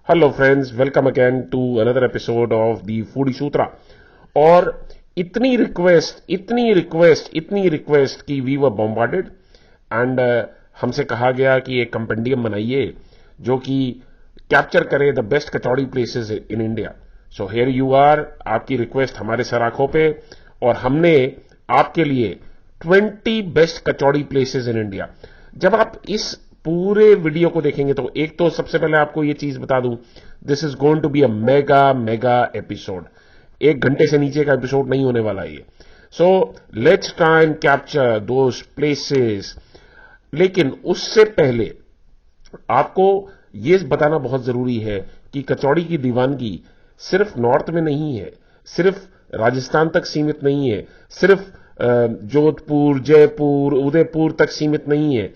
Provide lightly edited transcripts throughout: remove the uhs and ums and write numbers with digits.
Hello friends, welcome again to another episode of the foodie Sutra. और इतनी request कि we were bombarded and हमसे कहा गया कि एक कंपेंडियम बनाइए जो कि कैप्चर करे the best kachori places in India. So here you are, आपकी रिक्वेस्ट हमारे सर आंखों पे, और हमने आपके लिए 20 best kachori places in India. जब आप इस पूरे वीडियो को देखेंगे तो एक तो सबसे पहले आपको ये चीज बता दूं, this is going to be a mega episode. 1 घंटे से नीचे का एपिसोड नहीं होने वाला ये। So let's try and capture those places. लेकिन उससे पहले आपको ये बताना बहुत जरूरी है कि कचौड़ी की दीवानगी सिर्फ नॉर्थ में नहीं है, सिर्फ राजस्थान तक सीमित नहीं है, सिर्फ जोधपुर, जयपुर, उदयपुर तक सीमित नहीं है।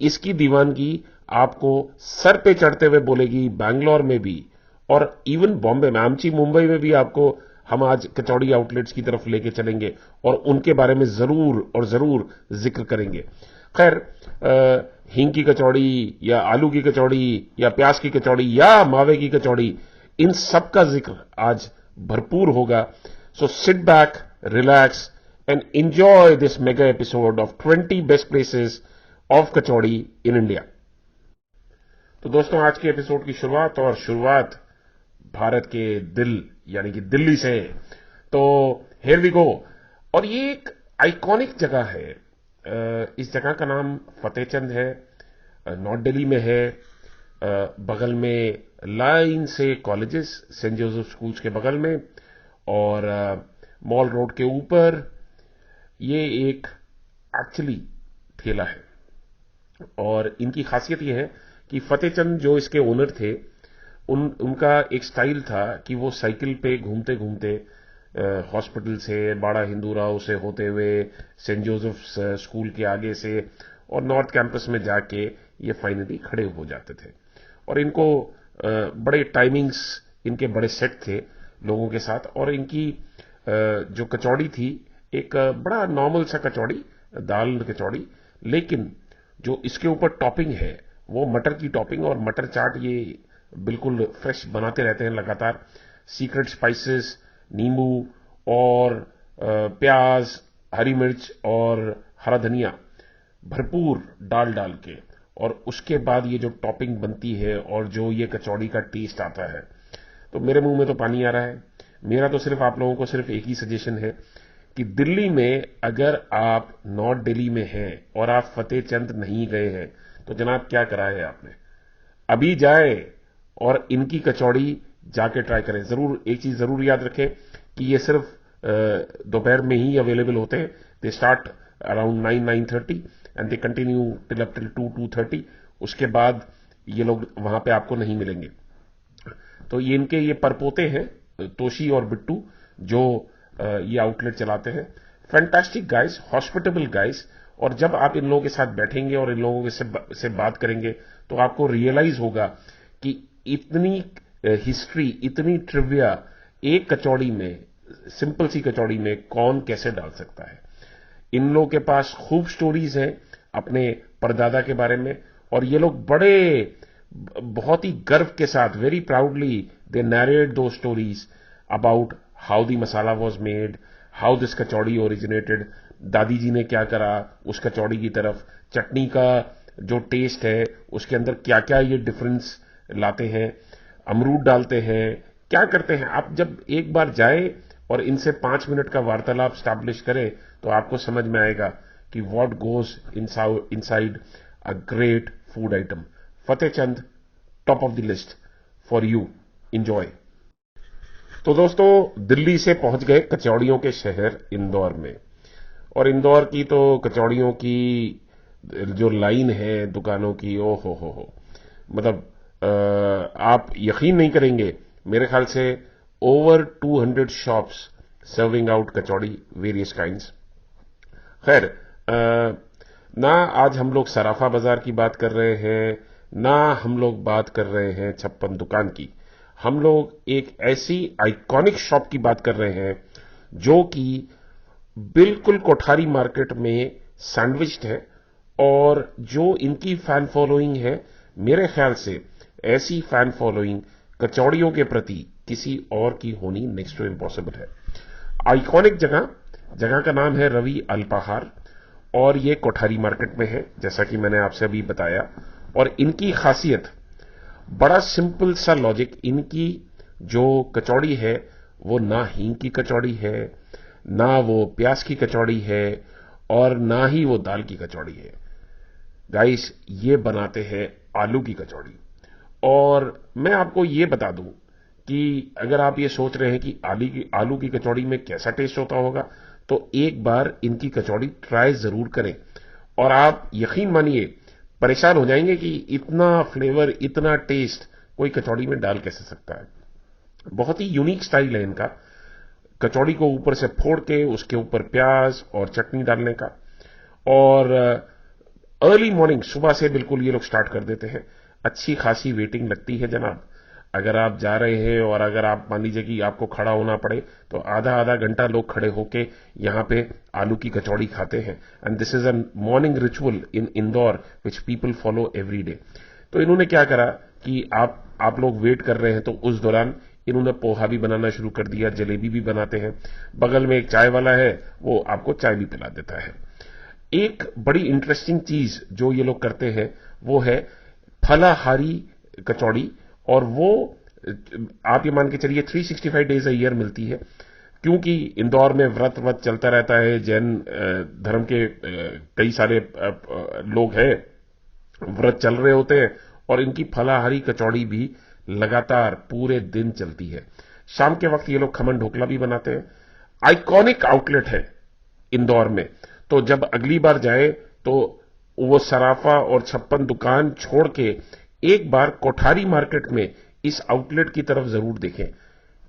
इसकी दीवानगी आपको सर पे चढ़ते हुए बोलेगी बैंगलोर में भी, और इवन बॉम्बे में, आमची मुंबई में भी आपको हम आज कचौड़ी आउटलेट्स की तरफ लेके चलेंगे और उनके बारे में जरूर जिक्र करेंगे। खैर, हींग की कचौड़ी या आलू की कचौड़ी या प्याज की कचौड़ी या मावे की कचौड़ी, इन सब का जिक्र आज भरपूर होगा। So sit back, relax and enjoy this mega episode of 20 best places of kachori in India. तो दोस्तों, आज के एपिसोड की शुरुआत भारत के दिल यानी कि दिल्ली से। तो हियर वी गो। और ये एक आइकॉनिक जगह है। इस जगह का नाम फतेहचंद है, नॉर्थ दिल्ली में है। बगल में लाइन से कॉलेजेस, सेंट जोसेफ स्कूल्स के बगल में, और मॉल रोड के ऊपर ये एक एक्चुअली ठेला है। और इनकी खासियत यह है कि फतेहचंद जो इसके ओनर थे, उनका एक स्टाइल था कि वो साइकिल पे घूमते घूमते हॉस्पिटल से, बाड़ा हिंदू राव से होते हुए, सेंट जोसेफ स्कूल के आगे से और नॉर्थ कैंपस में जाके ये फाइनली खड़े हो जाते थे। और इनको बड़े टाइमिंग्स, इनके बड़े सेट थे लोगों के साथ। और इनकी जो कचौड़ी थी, एक बड़ा नॉर्मल सा कचौड़ी, दाल कचौड़ी, लेकिन जो इसके ऊपर टॉपिंग है वो मटर की टॉपिंग, और मटर चाट ये बिल्कुल फ्रेश बनाते रहते हैं लगातार। सीक्रेट स्पाइसेस, नींबू और प्याज, हरी मिर्च और हरा धनिया भरपूर डाल के, और उसके बाद ये जो टॉपिंग बनती है और जो ये कचौड़ी का टेस्ट आता है, तो मेरे मुंह में तो पानी आ रहा है। मेरा तो सिर्फ आप लोगों को सिर्फ एक ही सजेशन है कि दिल्ली में अगर आप नॉर्थ दिल्ली में हैं और आप फतेहचंद नहीं गए हैं, तो जनाब क्या करा है आपने। अभी जाए और इनकी कचौड़ी जाके ट्राई करें। जरूर एक चीज जरूर याद रखें कि ये सिर्फ दोपहर में ही अवेलेबल होते हैं। They start around 9-9:30 and they continue till up till 2-2:30। उसके बाद ये लोग वहां पे आपको नहीं मिलेंगे। तो ये इनके ये परपोते हैं, तोशी और बिट्टू, जो ये आउटलेट चलाते हैं। Fantastic guys, hospitable guys. और जब आप इन लोगों के साथ बैठेंगे और इन लोगों से बात करेंगे तो आपको रियलाइज होगा कि इतनी हिस्ट्री, इतनी ट्रिविया एक कचौड़ी में, सिंपल सी कचौड़ी में कौन कैसे डाल सकता है। इन लोगों के पास खूब स्टोरीज हैं अपने परदादा के बारे में, और ये लोग बहुत ही गर्व के साथ, वेरी प्राउडली दे नैरेट दो stories about how the masala was made, how this kachori originated, दादी जी ने क्या करा उस कचौड़ी की तरफ, चटनी का जो टेस्ट है उसके अंदर क्या क्या ये डिफरेंस लाते हैं, अमरूद डालते हैं, क्या करते हैं। आप जब एक बार जाए और इनसे 5 मिनट का वार्तालाप स्टैब्लिश करें तो आपको समझ में आएगा कि what goes inside a great food item. Fatehchand, top of the list for you, enjoy. तो दोस्तों, दिल्ली से पहुंच गए कचौड़ियों के शहर इंदौर में। और इंदौर की तो कचौड़ियों की जो लाइन है दुकानों की, ओ हो, मतलब आप यकीन नहीं करेंगे, मेरे ख्याल से ओवर 200 शॉप्स सर्विंग आउट कचौड़ी, वेरियस काइंड्स। खैर, ना आज हम लोग सराफा बाजार की बात कर रहे हैं, ना हम लोग बात कर रहे हैं छप्पन दुकान की। हम लोग एक ऐसी आइकॉनिक शॉप की बात कर रहे हैं जो कि बिल्कुल कोठारी मार्केट में सैंडविच्ड है, और जो इनकी फैन फॉलोइंग है, मेरे ख्याल से ऐसी फैन फॉलोइंग कचौड़ियों के प्रति किसी और की होनी नेक्स्ट टू इम्पॉसिबल है। आइकॉनिक जगह का नाम है रवि अल्पाहार और ये कोठारी मार्केट में है, जैसा कि मैंने आपसे अभी बताया। और इनकी खासियत, बड़ा सिंपल सा लॉजिक, इनकी जो कचौड़ी है वो ना हींग की कचौड़ी है, ना वो प्याज की कचौड़ी है, और ना ही वो दाल की कचौड़ी है। गाइस, ये बनाते हैं आलू की कचौड़ी। और मैं आपको ये बता दूं कि अगर आप ये सोच रहे हैं कि आलू की कचौड़ी में कैसा टेस्ट होता होगा, तो एक बार इनकी कचौड़ी ट्राई जरूर करें और आप यकीन मानिए परेशान हो जाएंगे कि इतना फ्लेवर, इतना टेस्ट कोई कचौड़ी में डाल कैसे सकता है। बहुत ही यूनिक स्टाइल है इनका, कचौड़ी को ऊपर से फोड़ के उसके ऊपर प्याज और चटनी डालने का। और अर्ली मॉर्निंग, सुबह से बिल्कुल ये लोग स्टार्ट कर देते हैं। अच्छी खासी वेटिंग लगती है जनाब। अगर आप जा रहे हैं और अगर आप मान लीजिए कि आपको खड़ा होना पड़े, तो आधा आधा घंटा लोग खड़े होके यहां पे आलू की कचौड़ी खाते हैं। And this is a morning ritual in Indore which people follow every day. तो इन्होंने क्या करा कि आप लोग वेट कर रहे हैं, तो उस दौरान इन्होंने पोहा भी बनाना शुरू कर दिया, जलेबी भी बनाते हैं। बगल में एक चाय वाला है, वो आपको चाय भी पिला देता है। एक बड़ी इंटरेस्टिंग चीज जो ये लोग करते हैं वो है फलाहारी कचौड़ी। और वो आप ये मान के चलिए 365 डेज अ ईयर मिलती है, क्योंकि इंदौर में व्रत चलता रहता है। जैन धर्म के कई सारे लोग हैं, व्रत चल रहे होते हैं, और इनकी फलाहारी कचौड़ी भी लगातार पूरे दिन चलती है। शाम के वक्त ये लोग खमन ढोकला भी बनाते हैं। आइकॉनिक आउटलेट है इंदौर में, तो जब अगली बार जाए तो वो सराफा और 56 दुकान छोड़ के एक बार कोठारी मार्केट में इस आउटलेट की तरफ जरूर देखें।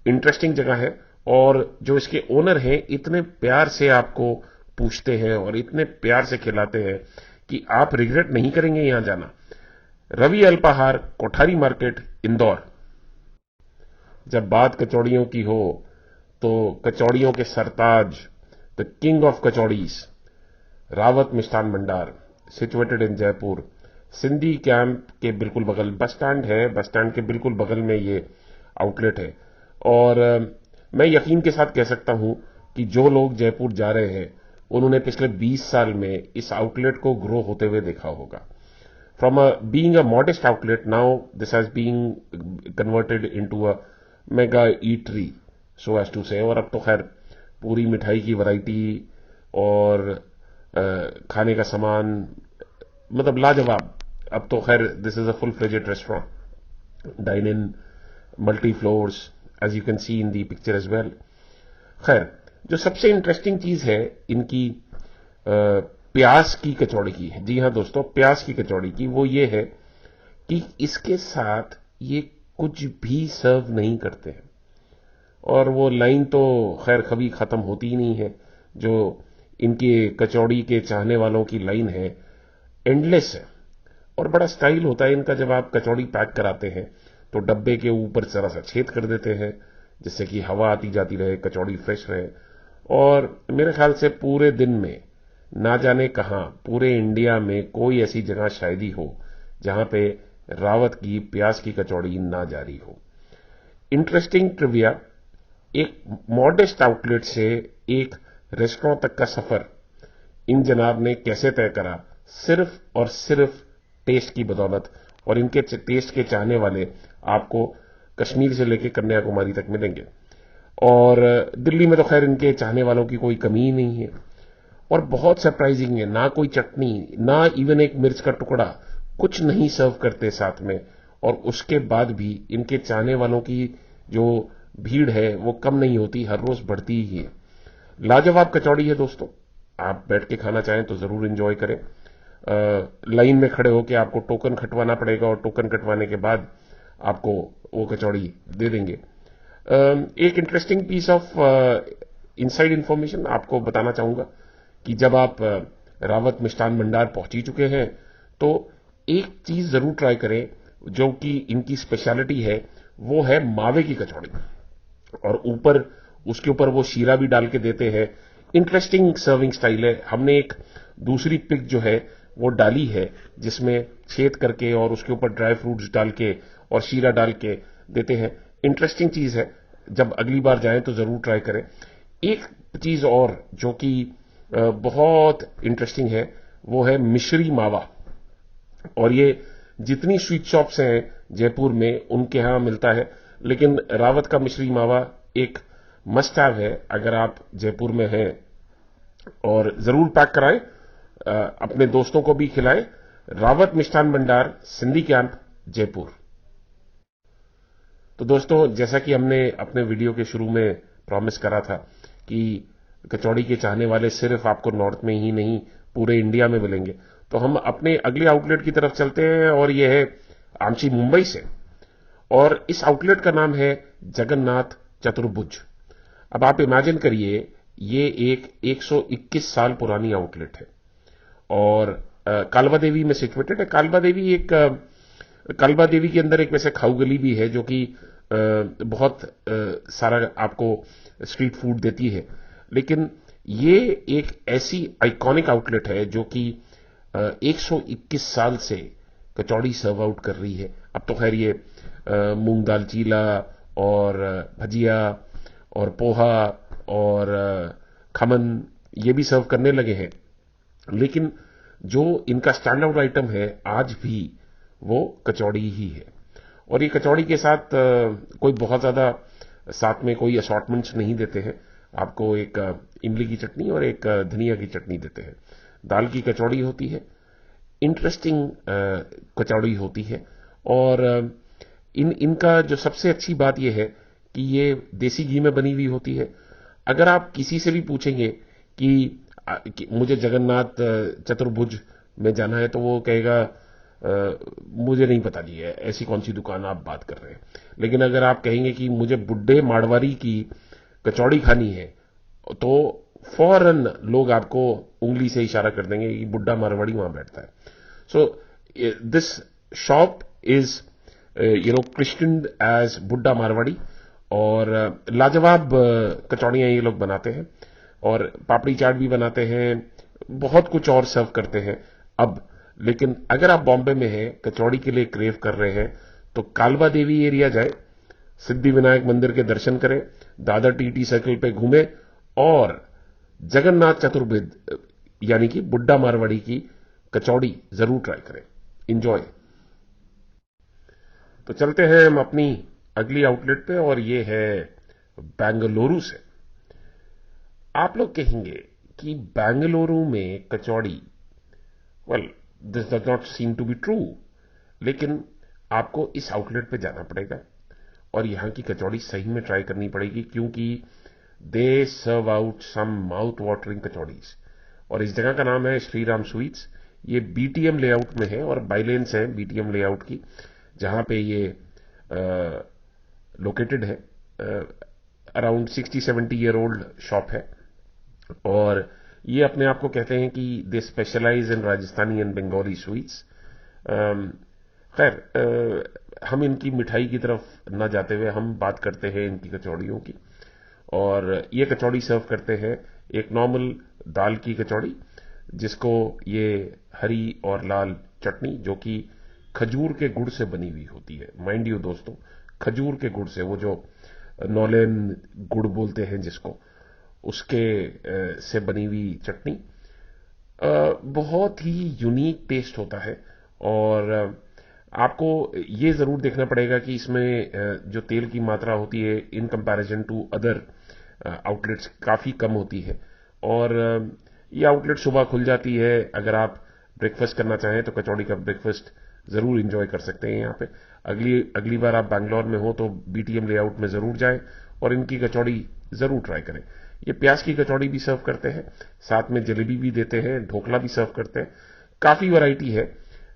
इंटरेस्टिंग जगह है, और जो इसके ओनर हैं इतने प्यार से आपको पूछते हैं और इतने प्यार से खिलाते हैं कि आप रिग्रेट नहीं करेंगे यहां जाना। रवि अल्पाहार, कोठारी मार्केट, इंदौर। जब बात कचौड़ियों की हो तो कचौड़ियों के सरताज, the king of कचौड़ीज, Rawat Mishthan Bhandar, situated in Jaipur, Sindhi camp के बिल्कुल बगल बस स्टैंड है, बस स्टैंड के बिल्कुल बगल में ये आउटलेट है। और मैं यकीन के साथ कह सकता हूं कि जो लोग जयपुर जा रहे हैं उन्होंने पिछले 20 साल में इस आउटलेट को ग्रो होते हुए देखा होगा। From being a modest outlet, now this has being converted into a mega eatery, so as to say. और अब तो खैर पूरी मिठाई की वैरायटी और खाने का सामान, मतलब लाजवाब। अब तो खैर this is a full fledged restaurant, dine in, multi floors, as you can see in the picture as well. खैर, जो सबसे इंटरेस्टिंग चीज है इनकी प्याज की कचौड़ी की है। जी हां दोस्तों, प्याज की कचौड़ी की, वो ये है कि इसके साथ ये कुछ भी सर्व नहीं करते हैं। और वो लाइन तो खैर कभी खत्म होती ही नहीं है। जो इनके कचौड़ी के चाहने वालों की लाइन है, एंडलेस है। और बड़ा स्टाइल होता है इनका, जब आप कचौड़ी पैक कराते हैं तो डब्बे के ऊपर जरा सा छेद कर देते हैं जिससे कि हवा आती जाती रहे, कचौड़ी फ्रेश रहे। और मेरे ख्याल से पूरे दिन में ना जाने कहां, पूरे इंडिया में कोई ऐसी जगह शायद ही हो जहां पे रावत की प्याज की कचौड़ी ना जारी हो। इंटरेस्टिंग ट्रिविया, एक मॉडेस्ट आउटलेट से एक रेस्टोरेंट तक का सफर इन जनाब ने कैसे तय करा, सिर्फ और सिर्फ टेस्ट की बदौलत। और इनके टेस्ट के चाहने वाले आपको कश्मीर से लेकर कन्याकुमारी तक मिलेंगे। और दिल्ली में तो खैर इनके चाहने वालों की कोई कमी ही नहीं है। और बहुत सरप्राइजिंग है, ना कोई चटनी, ना इवन एक मिर्च का टुकड़ा, कुछ नहीं सर्व करते साथ में। और उसके बाद भी इनके चाहने वालों की जो भीड़ है वो कम नहीं होती, हर रोज बढ़ती ही है। लाजवाब कचौड़ी है दोस्तों, आप बैठ के खाना चाहें तो जरूर एंजॉय करें। लाइन में खड़े होकर आपको टोकन कटवाना पड़ेगा, और टोकन कटवाने के बाद आपको वो कचौड़ी दे देंगे। एक interesting piece of inside information आपको बताना चाहूंगा कि जब आप रावत मिष्ठान भंडार पहुंच ही चुके हैं तो एक चीज जरूर ट्राई करें जो कि इनकी स्पेशलिटी है, वो है मावे की कचौड़ी। और ऊपर उसके ऊपर वो शीरा भी डाल के देते हैं। इंटरेस्टिंग सर्विंग स्टाइल है। हमने एक दूसरी पिक जो है वो डाली है जिसमें छेद करके और उसके ऊपर ड्राई फ्रूट्स डाल के और शीरा डाल के देते हैं। इंटरेस्टिंग चीज है, जब अगली बार जाएं तो जरूर ट्राई करें। एक चीज और जो कि बहुत इंटरेस्टिंग है वो है मिश्री मावा। और ये जितनी स्वीट शॉप्स हैं जयपुर में उनके यहां मिलता है, लेकिन रावत का मिश्री मावा एक मस्ट हैव है अगर आप जयपुर में हैं। और जरूर पैक कराएं, अपने दोस्तों को भी खिलाएं। रावत मिष्ठान भंडार, सिंधी कैंप, जयपुर। तो दोस्तों, जैसा कि हमने अपने वीडियो के शुरू में प्रॉमिस करा था कि कचौड़ी के चाहने वाले सिर्फ आपको नॉर्थ में ही नहीं पूरे इंडिया में मिलेंगे, तो हम अपने अगले आउटलेट की तरफ चलते हैं और यह है आमची, मुंबई से। और इस आउटलेट का नाम है जगन्नाथ चतुर्भुज। अब आप इमेजिन करिए, ये एक 121 साल पुरानी आउटलेट है और कालवा देवी में सिचुएटेड है। कालवा देवी के अंदर एक वैसे खाऊ गली भी है जो कि बहुत सारा आपको स्ट्रीट फूड देती है, लेकिन ये एक ऐसी आइकॉनिक आउटलेट है जो कि 121 साल से कचौड़ी सर्व आउट कर रही है। अब तो खैर ये मूंग दाल चीला और भजिया और पोहा और खमन ये भी सर्व करने लगे हैं, लेकिन जो इनका स्टैंड आउट आइटम है आज भी वो कचौड़ी ही है। और ये कचौड़ी के साथ कोई बहुत ज्यादा साथ में कोई असॉर्टमेंट्स नहीं देते हैं। आपको एक इमली की चटनी और एक धनिया की चटनी देते हैं। दाल की कचौड़ी होती है, इंटरेस्टिंग कचौड़ी होती है। और इनका जो सबसे अच्छी बात यह है कि ये देसी घी में बनी हुई होती है। अगर आप किसी से भी पूछेंगे कि मुझे जगन्नाथ चतुर्भुज में जाना है, तो वो कहेगा मुझे नहीं पता जी है, ऐसी कौन सी दुकान आप बात कर रहे हैं। लेकिन अगर आप कहेंगे कि मुझे बुड्ढे मारवाड़ी की कचौड़ी खानी है, तो फौरन लोग आपको उंगली से इशारा कर देंगे कि बुड्ढा मारवाड़ी वहां बैठता है। So this shop is christened as Buddha Marwari. और लाजवाब कचौड़ियां ये लोग बनाते हैं और पापड़ी चाट भी बनाते हैं, बहुत कुछ और सर्व करते हैं अब। लेकिन अगर आप बॉम्बे में हैं, कचौड़ी के लिए क्रेव कर रहे हैं, तो कालवा देवी एरिया जाए, सिद्धि विनायक मंदिर के दर्शन करें, दादर टीटी सर्कल पे घूमें और जगन्नाथ चतुर्भुज यानी कि बुड्ढा मारवाड़ी की कचौड़ी जरूर ट्राई करें। इंजॉय। तो चलते हैं हम अपनी अगली आउटलेट पे, और ये है बेंगलुरु से। आप लोग कहेंगे कि बेंगलुरु में kachori, well this does not seem to be true, लेकिन आपको इस आउटलेट पे जाना पड़ेगा और यहां की कचौड़ी सही में ट्राई करनी पड़ेगी, क्योंकि दे सर्व आउट सम माउथ वाटरिंग कचौड़ीज। और इस जगह का नाम है श्रीराम स्वीट्स। ये बीटीएम लेआउट में है और बाइलेंस है बीटीएम लेआउट की, जहां पे ये लोकेटेड है। अराउंड 60-70 ईयर ओल्ड शॉप है और ये अपने आप को कहते हैं कि they specialise in Rajasthani and Bengali sweets. खैर, हम इनकी मिठाई की तरफ न जाते हुए हम बात करते हैं इनकी कचौड़ियों की। और ये कचौड़ी सर्व करते हैं एक नॉर्मल दाल की कचौड़ी, जिसको ये हरी और लाल चटनी जो कि खजूर के गुड़ से बनी हुई होती है। माइंड यू दोस्तों, खजूर के गुड़ से, वो जो नौलेन गुड़ बोलते हैं जिसको, उसके से बनी हुई चटनी बहुत ही यूनिक टेस्ट होता है। और आपको ये जरूर देखना पड़ेगा कि इसमें जो तेल की मात्रा होती है in comparison to other outlets काफी कम होती है। और ये आउटलेट सुबह खुल जाती है। अगर आप ब्रेकफास्ट करना चाहें तो कचौड़ी का ब्रेकफास्ट जरूर एंजॉय कर सकते हैं यहाँ पे। अगली बार आप बैंगलोर में हो तो बीटीएम लेआउट में जरूर जाएं और इनकी कचौड़ी जरूर ट्राई करें। ये प्याज की कचौड़ी भी सर्व करते हैं, साथ में जलेबी भी देते हैं, ढोकला भी सर्व करते हैं। काफी वैरायटी है,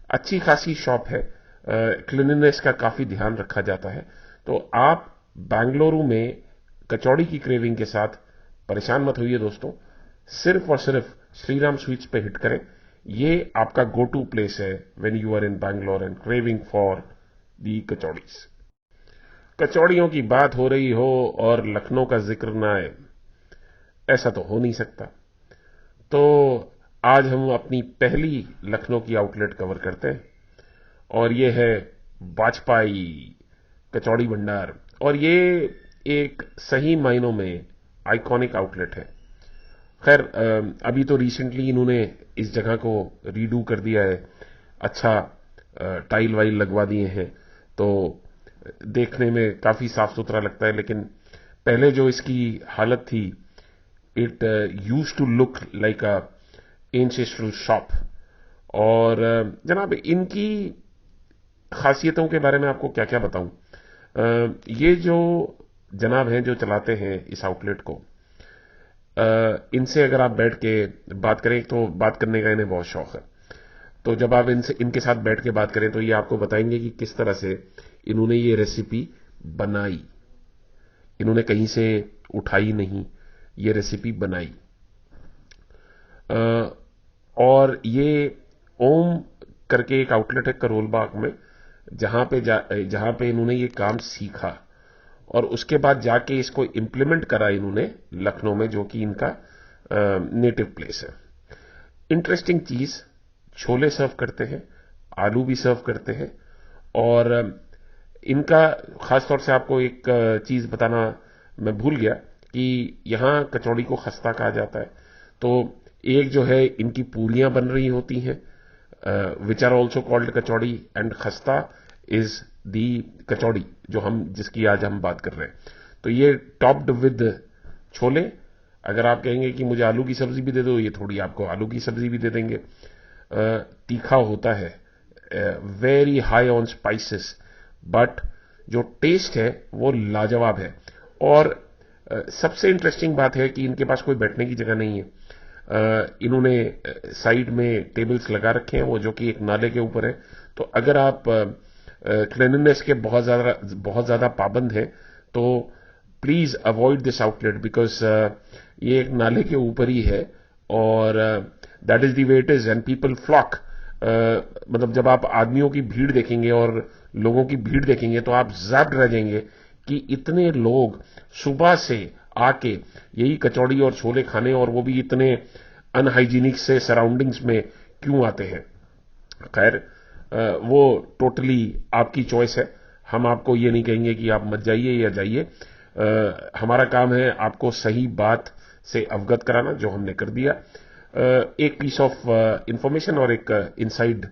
अच्छी खासी शॉप है, क्लीनलीनेस का काफी ध्यान रखा जाता है। तो आप बेंगलुरु में कचौड़ी की क्रेविंग के साथ परेशान मत होइए दोस्तों, सिर्फ और सिर्फ श्रीराम स्वीट्स पे हिट करें। ये आपका गो टू प्लेस है when you are in Bangalore and craving for the kachoris. कचौड़ियों की बात हो रही हो और लखनऊ का जिक्र ना आए, ऐसा तो हो नहीं सकता। तो आज हम अपनी पहली लखनऊ की आउटलेट कवर करते हैं और ये है वाजपेयी कचौड़ी भंडार, और ये एक सही मायनों में आइकॉनिक आउटलेट है। खैर अभी तो रिसेंटली इन्होंने इस जगह को रीडू कर दिया है, अच्छा टाइल वाइल लगवा दिए हैं, तो देखने में काफी साफ सुथरा लगता है। लेकिन पहले जो इसकी हालत थी, it used to look like a ancestral shop. और जनाब इनकी खासियतों के बारे में आपको क्या क्या बताऊं। ये जो जनाब हैं जो चलाते हैं इस आउटलेट को, इनसे अगर आप बैठ के बात करें, तो बात करने का इन्हें बहुत शौक है, तो जब आप इनके साथ बैठ के बात करें तो ये आपको बताएंगे कि किस तरह से इन्होंने ये रेसिपी बनाई। इन्होंने कहीं से उठाई नहीं, ये रेसिपी बनाई। और ये ओम करके एक आउटलेट है करोल बाग में, जहां पे इन्होंने ये काम सीखा और उसके बाद जाके इसको इंप्लीमेंट करा इन्होंने लखनऊ में, जो कि इनका नेटिव प्लेस है। इंटरेस्टिंग चीज, छोले सर्व करते हैं, आलू भी सर्व करते हैं, और इनका खासतौर से आपको एक चीज बताना मैं भूल गया कि यहां कचौड़ी को खस्ता कहा जाता है। तो एक जो है इनकी पूरियां बन रही होती हैं, which are also called kachori, and khasta is the kachori जिसकी आज हम बात कर रहे हैं। तो ये टॉप्ड विद छोले। अगर आप कहेंगे कि मुझे आलू की सब्जी भी दे दो, ये थोड़ी आपको आलू की सब्जी भी दे देंगे। तीखा होता है, very high on spices, but जो टेस्ट है वो लाजवाब है। और सबसे इंटरेस्टिंग बात है कि इनके पास कोई बैठने की जगह नहीं है। इन्होंने साइड में टेबल्स लगा रखे हैं, वो जो कि एक नाले के ऊपर है। तो अगर आप क्लीनलीनेस के बहुत ज्यादा पाबंद हैं तो please avoid this outlet, because ये एक नाले के ऊपर ही है, और that is the way it is, and people flock. मतलब जब आप आदमियों की भीड़ देखेंगे और लोगों की भीड़ देखेंगे तो आप ज़ाब्त रह जाएंगे कि इतने लोग सुबह से आके यही कचौड़ी और छोले खाने, और वो भी इतने अनहाइजीनिक से सराउंडिंग्स में क्यों आते हैं। खैर वो टोटली आपकी चॉइस है, हम आपको ये नहीं कहेंगे कि आप मत जाइए या जाइए। हमारा काम है आपको सही बात से अवगत कराना, जो हमने कर दिया। एक पीस ऑफ इंफॉर्मेशन और एक इनसाइड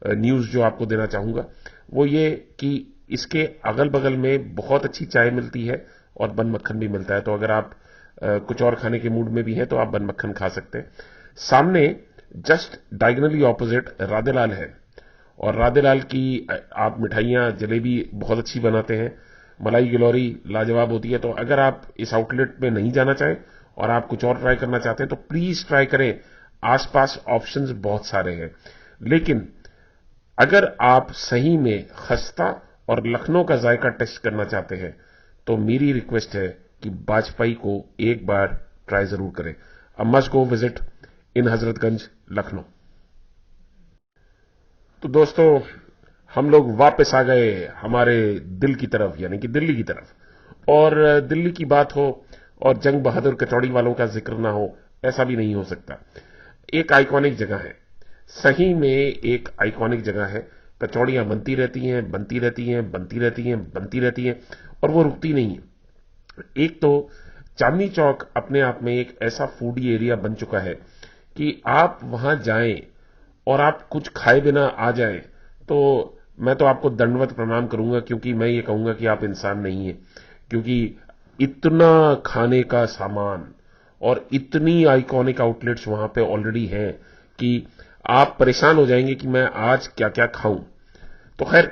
न्यूज जो आपको देना चाहूंगा वो ये कि इसके अगल बगल में बहुत अच्छी चाय मिलती है और बन मक्खन भी मिलता है। तो अगर आप कुछ और खाने के मूड में भी हैं तो आप बन मक्खन खा सकते हैं। सामने जस्ट डायगनली ऑपोजिट राधेलाल है, और राधेलाल की आप मिठाइयां जलेबी बहुत अच्छी बनाते हैं, मलाई गिलौरी लाजवाब होती है। तो अगर आप इस आउटलेट में नहीं जाना चाहें और आप कुछ और ट्राई करना चाहते हैं तो प्लीज ट्राई करें, आसपास ऑप्शंस बहुत सारे हैं। लेकिन अगर आप सही में खस्ता और लखनऊ का जायका टेस्ट करना चाहते हैं तो मेरी रिक्वेस्ट है कि वाजपेयी को एक बार ट्राई जरूर करें। अ must go visit in Hazratganj Lucknow. तो दोस्तों, हम लोग वापस आ गए हमारे दिल की तरफ, यानी कि दिल्ली की तरफ। और दिल्ली की बात हो और जंग बहादुर कचौड़ी वालों का जिक्र ना हो, ऐसा भी नहीं हो सकता। एक आइकॉनिक जगह है, सही में एक आइकॉनिक जगह है। कचौड़ियां बनती रहती हैं, बनती रहती हैं, बनती रहती हैं, बनती रहती हैं, और वो रुकती नहीं है। एक तो चांदनी चौक अपने आप में एक ऐसा फूडी एरिया बन चुका है कि आप वहां जाएं और आप कुछ खाए बिना आ जाएं तो मैं तो आपको दंडवत प्रणाम करूंगा, क्योंकि मैं ये कहूंगा कि आप इंसान नहीं हैं। क्योंकि इतना खाने का सामान और इतनी आइकॉनिक आउटलेट्स वहां पे ऑलरेडी हैं कि आप परेशान हो जाएंगे कि मैं आज क्या क्या खाऊं। तो खैर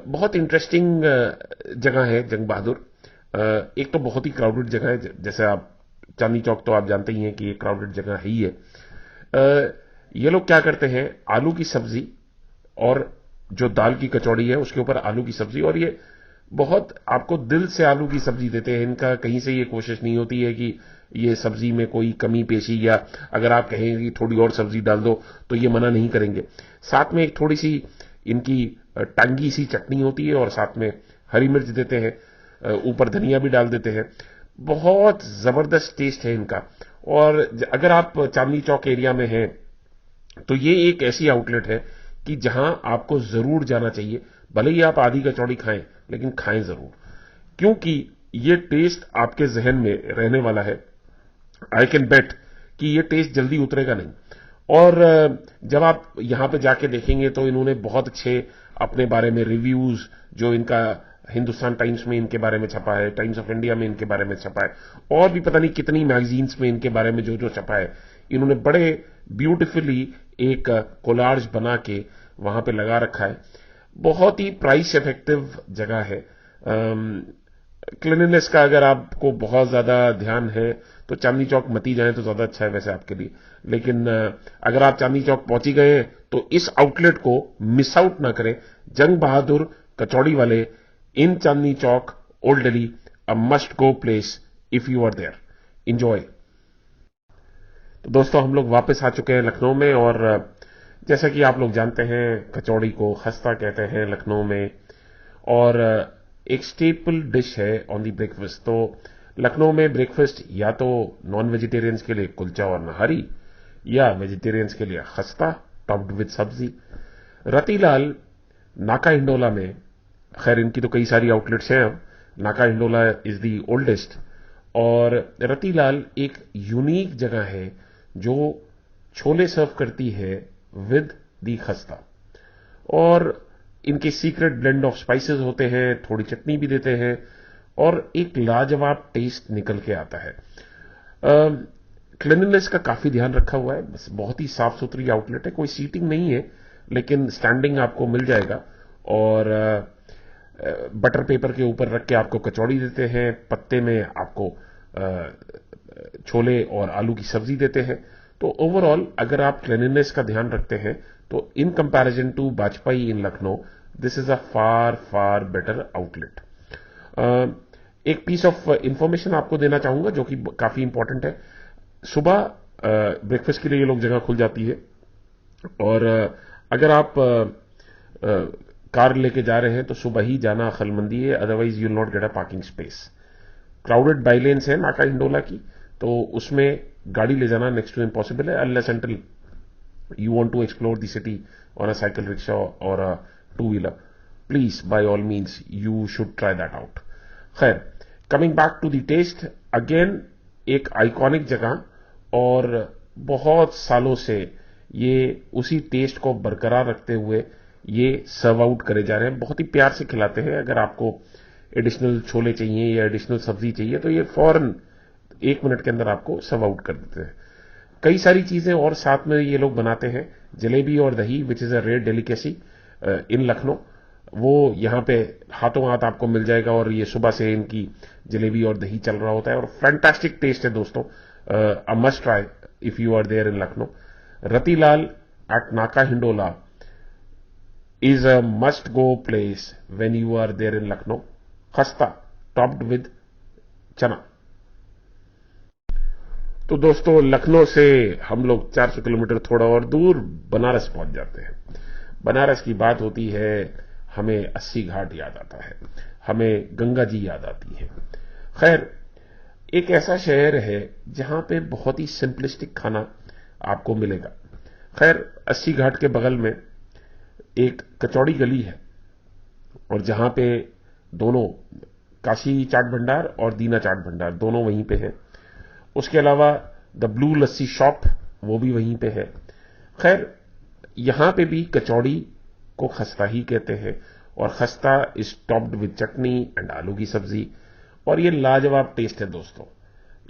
बहुत इंटरेस्टिंग जगह है जंग बहादुर। एक तो बहुत ही क्राउडेड जगह है, जैसे आप चांदनी चौक तो आप जानते ही हैं कि एक क्राउडेड जगह ही है। ये लोग क्या करते हैं, आलू की सब्जी और जो दाल की कचौड़ी है उसके ऊपर आलू की सब्जी, और ये बहुत आपको दिल से आलू की सब्जी देते हैं। इनका कहीं से ये कोशिश नहीं होती है कि ये सब्जी में कोई कमी पेशी, या अगर आप कहेंगे कि थोड़ी और सब्जी डाल दो तो ये मना नहीं करेंगे। साथ में एक थोड़ी सी इनकी टांगी सी चटनी होती है और साथ में हरी मिर्च देते हैं, ऊपर धनिया भी डाल देते हैं। बहुत जबरदस्त टेस्ट है इनका। और अगर आप चांदनी चौक एरिया में हैं तो ये एक ऐसी आउटलेट है कि जहां आपको जरूर जाना चाहिए। भले ही आप आधी कचौड़ी खाएं, लेकिन खाएं जरूर, क्योंकि ये टेस्ट आपके जहन में रहने वाला है। आई कैन बेट कि ये टेस्ट जल्दी उतरेगा नहीं। और जब आप यहां पे जाके देखेंगे तो इन्होंने बहुत अच्छे अपने बारे में रिव्यूज, जो इनका हिंदुस्तान टाइम्स में इनके बारे में छपा है, टाइम्स ऑफ इंडिया में इनके बारे में छपा है, और भी पता नहीं कितनी मैगजीन्स में इनके बारे में जो जो छपा है, इन्होंने बड़े ब्यूटिफुली एक कोलार्ज बना के वहां पे लगा रखा है। बहुत ही प्राइस इफेक्टिव जगह है। क्लीनलीनेस का अगर आपको बहुत ज्यादा ध्यान है तो चांदनी चौक मत ही जाएं तो ज्यादा अच्छा है वैसे आपके लिए, लेकिन अगर आप चांदनी चौक पहुंच ही गए तो इस आउटलेट को मिस आउट ना करें। जंग बहादुर कचौड़ी वाले in Chandni Chowk, old Delhi, a must go place if you are there. Enjoy. तो दोस्तों, हम लोग वापस आ चुके हैं लखनऊ में, और जैसा कि आप लोग जानते हैं कचौड़ी को खस्ता कहते हैं लखनऊ में, और एक स्टेपल डिश है ऑन दी ब्रेकफास्ट। तो लखनऊ में ब्रेकफास्ट या तो नॉन वेजिटेरियंस के लिए कुलचा और नहारी, या वेजिटेरियंस के लिए खस्ता टॉप्ड विद सब्जी। रतीलाल नाका हिंडोला में, खैर इनकी तो कई सारी आउटलेट्स हैं, अब नाका हिंडोला इज दी ओल्डेस्ट, और रतीलाल एक यूनिक जगह है जो छोले सर्व करती है विद दी खस्ता, और इनके सीक्रेट ब्लेंड ऑफ स्पाइसेस होते हैं, थोड़ी चटनी भी देते हैं, और एक लाजवाब टेस्ट निकल के आता है। क्लीनलीनेस का काफी ध्यान रखा हुआ है, बस बहुत ही साफ सुथरी आउटलेट है, कोई सीटिंग नहीं है, लेकिन स्टैंडिंग आपको मिल जाएगा, और बटर पेपर के ऊपर रख के आपको कचौड़ी देते हैं, पत्ते में आपको छोले और आलू की सब्जी देते हैं। तो ओवरऑल अगर आप क्लीनलीनेस का ध्यान रखते हैं तो in comparison to Vajpayee in Lucknow, this is a far far better outlet. एक पीस ऑफ इंफॉर्मेशन आपको देना चाहूंगा जो कि काफी इंपॉर्टेंट है। सुबह ब्रेकफास्ट के लिए ये लोग जगह खुल जाती है, और अगर आप कार लेके जा रहे हैं तो सुबह ही जाना अक्लमंदी है, otherwise you will not get a parking space. Crowded बाइलेन्स है नाका हिंडोला की, तो उसमें गाड़ी ले जाना नेक्स्ट टू इम्पॉसिबल है, unless until you want to explore the city on a cycle rickshaw or a two-wheeler. Please, by all means, you should try that out. खैर, coming back to the taste, again एक iconic जगह, और बहुत सालों से ये उसी test को बरकरार रखते हुए ये सर्व आउट करे जा रहे हैं। बहुत ही प्यार से खिलाते हैं। अगर आपको एडिशनल छोले चाहिए या एडिशनल सब्जी चाहिए तो ये फौरन 1 मिनट के अंदर आपको सर्व आउट कर देते हैं। कई सारी चीजें और साथ में ये लोग बनाते हैं, जलेबी और दही, which is a rare delicacy in Lucknow, वो यहां पे हाथों हाथ आपको मिल जाएगा, और ये सुबह से इनकी जलेबी और दही चल रहा होता है, और फैंटास्टिक टेस्ट है दोस्तों। A must try if you are there in Lucknow. Ratilal at Naka Hindola is a must go place when you are there in Lucknow. खस्ता topped with चना। तो दोस्तों, लखनऊ से हम लोग 400 किलोमीटर थोड़ा और दूर बनारस पहुंच जाते हैं। बनारस की बात होती है, हमें 80 घाट याद आता है, हमें गंगा जी याद आती है। खैर, एक ऐसा शहर है जहां पे बहुत ही सिंपलिस्टिक खाना आपको मिलेगा। खैर, 80 घाट के बगल में एक कचौड़ी गली है, और जहां पे दोनों काशी चाट भंडार और दीना चाट भंडार दोनों वहीं पे हैं। उसके अलावा द ब्लू लस्सी शॉप वो भी वहीं पे है। खैर, यहां पे भी कचौड़ी को खस्ता ही कहते हैं, और खस्ता is topped with chutney and आलू की सब्जी, और ये लाजवाब टेस्ट है दोस्तों।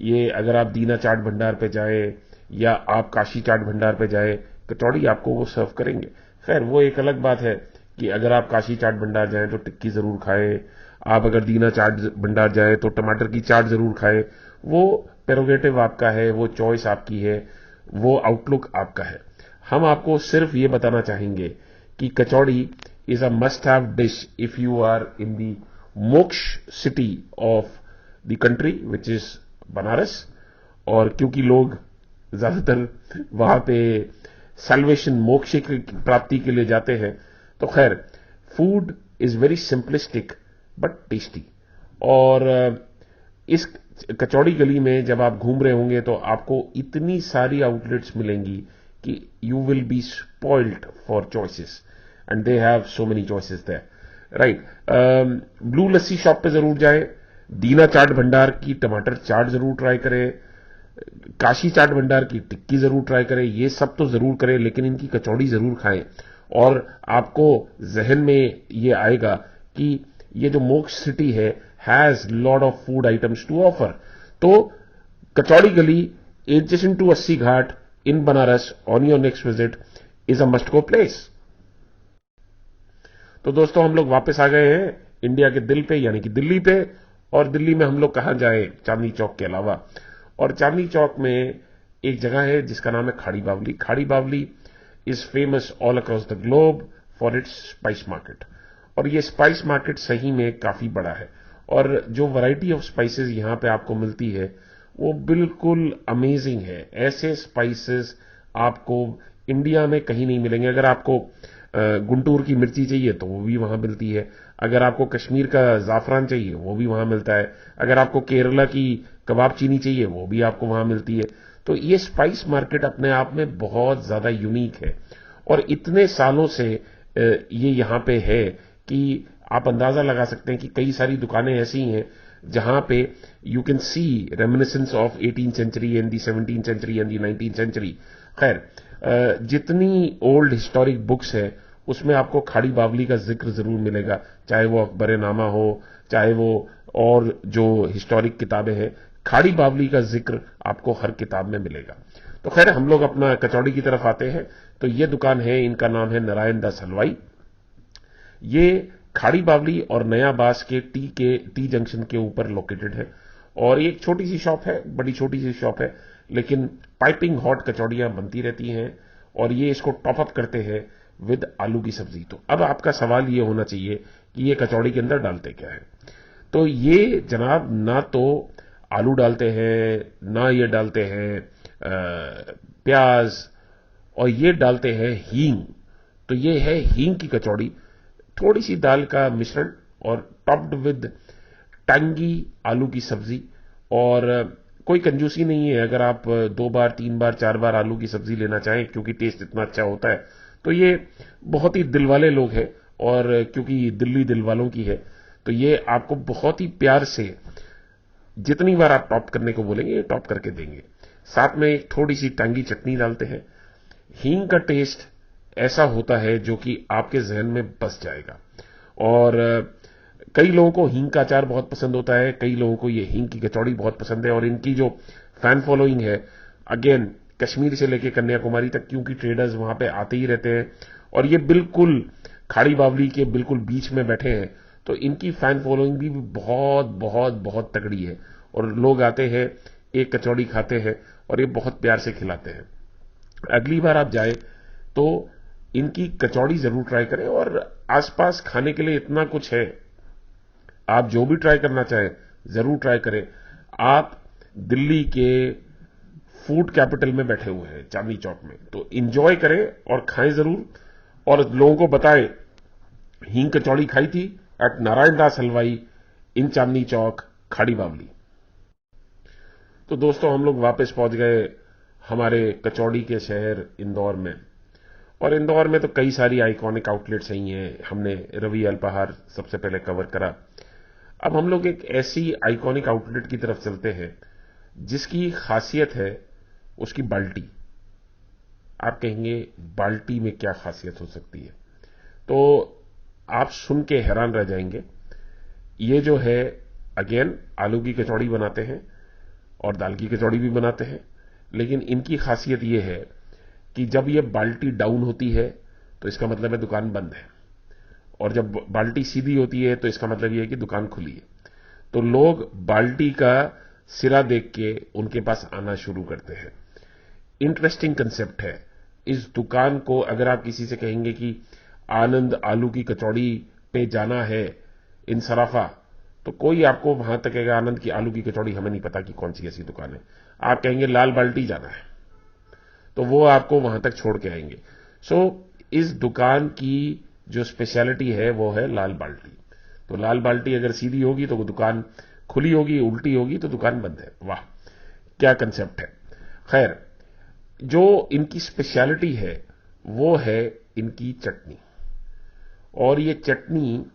ये अगर आप दीना चाट भंडार पे जाए या आप काशी चाट भंडार पे जाए, कचौड़ी आपको वो सर्व करेंगे। खैर, वो एक अलग बात है कि अगर आप काशी चाट भंडार जाएं तो टिक्की जरूर खाएं, आप अगर दीना चाट भंडार जाएं तो टमाटर की चाट जरूर खाएं। वो प्रेरोगेटिव आपका है, वो चॉइस आपकी है, वो आउटलुक आपका है। हम आपको सिर्फ ये बताना चाहेंगे कि kachori is a must have dish if you are in the moksha city of the country which is Banaras, और क्योंकि लोग ज्यादातर वहां पे सैल्वेशन, मोक्ष की प्राप्ति के लिए जाते हैं, तो खैर food is very simplistic but tasty. और इस कचौड़ी गली में जब आप घूम रहे होंगे तो आपको इतनी सारी आउटलेट्स मिलेंगी कि you will be spoiled for choices, and they have so many choices there. Right. Blue Lassi shop पे जरूर जाएं, दीना चाट भंडार की टमाटर चाट जरूर ट्राई करें, काशी चाट भंडार की टिक्की जरूर ट्राई करें, ये सब तो जरूर करें, लेकिन इनकी कचौड़ी जरूर खाएं। और आपको जहन में ये आएगा कि ये जो मोक्ष सिटी है has lot of food items to offer. तो Kachori Gali adjacent to 80 Ghat in Banaras on your next visit is a must go place. तो दोस्तों हम लोग वापस आ गए हैं इंडिया के दिल पे यानी कि दिल्ली पे। और दिल्ली में हम लोग कहां जाए चांदनी चौक के अलावा। और चांदनी चौक में एक जगह है जिसका नाम है खाड़ी बावली। खाड़ी बावली is famous all across the globe for its spice market. और ये स्पाइस मार्केट सही में काफी बड़ा है और जो वैरायटी ऑफ स्पाइसेस यहां पे आपको मिलती है वो बिल्कुल अमेजिंग है। ऐसे स्पाइसेस आपको इंडिया में कहीं नहीं मिलेंगे। अगर आपको गुंटूर की मिर्ची चाहिए तो वो भी वहां मिलती है, अगर आपको कश्मीर का जाफरान चाहिए वो भी वहां मिलता है, अगर आपको केरला की कबाब चीनी चाहिए वो भी आपको वहां मिलती है। तो ये स्पाइस मार्केट अपने आप में बहुत ज्यादा यूनिक है और इतने सालों से ये यहां पे है कि आप अंदाजा लगा सकते हैं कि कई सारी दुकानें ऐसी हैं जहां पे you can see reminiscence of 18th century and the 17th century and the 19th century. खैर, जितनी ओल्ड हिस्टोरिक बुक्स है उसमें आपको खाड़ी बावली का जिक्र जरूर मिलेगा, चाहे वो अकबर नामा हो, चाहे वो और जो हिस्टोरिक किताबें हैं, खाड़ी बावली का जिक्र आपको हर किताब में मिलेगा। तो खैर हम लोग अपना कचौड़ी की तरफ आते हैं। तो ये दुकान है, इनका नाम है नारायण दास हलवाई। ये खाड़ी बावली और नया बास के टी जंक्शन के ऊपर लोकेटेड है और ये एक छोटी सी शॉप है, बड़ी छोटी सी शॉप है, लेकिन पाइपिंग हॉट कचौड़ियां बनती रहती हैं और ये इसको टॉप अप करते हैं विद आलू की सब्जी। तो अब आपका सवाल ये होना चाहिए कि ये कचौड़ी के अंदर डालते क्या है। तो ये जनाब ना तो आलू डालते हैं, ना ये डालते हैं प्याज, और ये डालते हैं हींग। तो ये है हींग की कचौड़ी, थोड़ी सी दाल का मिश्रण और टॉप्ड विद टंगी आलू की सब्जी। और कोई कंजूसी नहीं है, अगर आप 2 बार 3 बार 4 बार आलू की सब्जी लेना चाहें क्योंकि टेस्ट इतना अच्छा होता है, तो ये बहुत ही दिल वाले लोग हैं और क्योंकि दिल्ली दिल वालों की है तो ये आपको बहुत ही प्यार से जितनी बार आप टॉप करने को बोलेंगे ये टॉप करके देंगे। साथ में एक थोड़ी सी टांगी चटनी डालते हैं। हींग का टेस्ट ऐसा होता है जो कि आपके जहन में बस जाएगा। और कई लोगों को हींग का अचार बहुत पसंद होता है, कई लोगों को ये हींग की कचौड़ी बहुत पसंद है। और इनकी जो फैन फॉलोइंग है, अगेन कश्मीर से लेकर कन्याकुमारी तक, क्योंकि ट्रेडर्स वहां पे आते ही रहते हैं और ये बिल्कुल खाड़ी बावली के बिल्कुल बीच में बैठे हैं, तो इनकी फैन फॉलोइंग भी बहुत बहुत बहुत तगड़ी है। और लोग आते हैं, एक कचौड़ी खाते हैं और ये बहुत प्यार से खिलाते हैं। अगली बार आप जाए तो इनकी कचौड़ी जरूर ट्राई करें। और आसपास खाने के लिए इतना कुछ है, आप जो भी ट्राई करना चाहें जरूर ट्राई करें। आप दिल्ली के फूड कैपिटल में बैठे हुए हैं चांदनी चौक में, तो इंजॉय करें और खाएं जरूर और लोगों को बताएं हींग कचौड़ी खाई थी एट नारायण दास हलवाई इन चांदनी चौक खाड़ी बावली। तो दोस्तों हम लोग वापस पहुंच गए हमारे कचौड़ी के शहर इंदौर में। और इंदौर में तो कई सारी आइकॉनिक आउटलेट्स ही हैं। हमने रवि अल्पाहार सबसे पहले कवर करा। अब हम लोग एक ऐसी आइकॉनिक आउटलेट की तरफ चलते हैं जिसकी खासियत है उसकी बाल्टी। आप कहेंगे बाल्टी में क्या खासियत हो सकती है, तो आप सुन के हैरान रह जाएंगे। ये जो है अगेन आलू की कचौड़ी बनाते हैं और दाल की कचौड़ी भी बनाते हैं, लेकिन इनकी खासियत ये है कि जब ये बाल्टी डाउन होती है तो इसका मतलब है दुकान बंद है, और जब बाल्टी सीधी होती है तो इसका मतलब यह है कि दुकान खुली है। तो लोग बाल्टी का सिरा देख के उनके पास आना शुरू करते हैं। इंटरेस्टिंग कंसेप्ट है। इस दुकान को अगर आप किसी से कहेंगे कि आनंद आलू की कचौड़ी पे जाना है इन सराफा, तो कोई आपको वहां तक कहेगा आनंद की आलू की कचौड़ी हमें नहीं पता कि कौन सी ऐसी दुकान है। आप कहेंगे लाल बाल्टी जाना है तो वो आपको वहां तक छोड़ के आएंगे। सो इस दुकान की जो स्पेशलिटी है वो है लाल बाल्टी। तो लाल बाल्टी अगर सीधी होगी तो वो दुकान खुली होगी, उल्टी होगी तो दुकान बंद है। वाह क्या कंसेप्ट है। खैर, जो इनकी स्पेशलिटी है वो है इनकी चटनी। और ये चटनी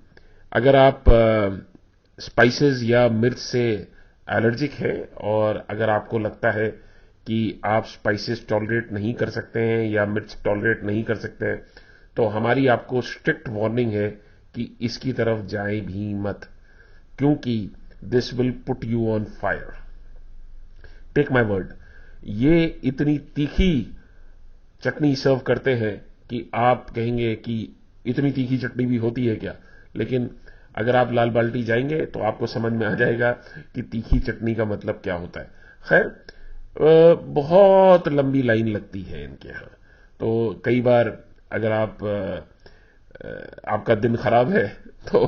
अगर आप स्पाइसेस या मिर्च से एलर्जिक हैं और अगर आपको लगता है कि आप स्पाइसेस टॉलरेट नहीं कर सकते हैं या मिर्च टॉलरेट नहीं कर सकते हैं, तो हमारी आपको स्ट्रिक्ट वार्निंग है कि इसकी तरफ जाएं भी मत, क्योंकि this will put you on fire. Take my word, ये इतनी तीखी चटनी सर्व करते हैं कि आप कहेंगे कि इतनी तीखी चटनी भी होती है क्या। लेकिन अगर आप लाल बाल्टी जाएंगे तो आपको समझ में आ जाएगा कि तीखी चटनी का मतलब क्या होता है। खैर, बहुत लंबी लाइन लगती है इनके यहां, तो कई बार अगर आपका दिन खराब है तो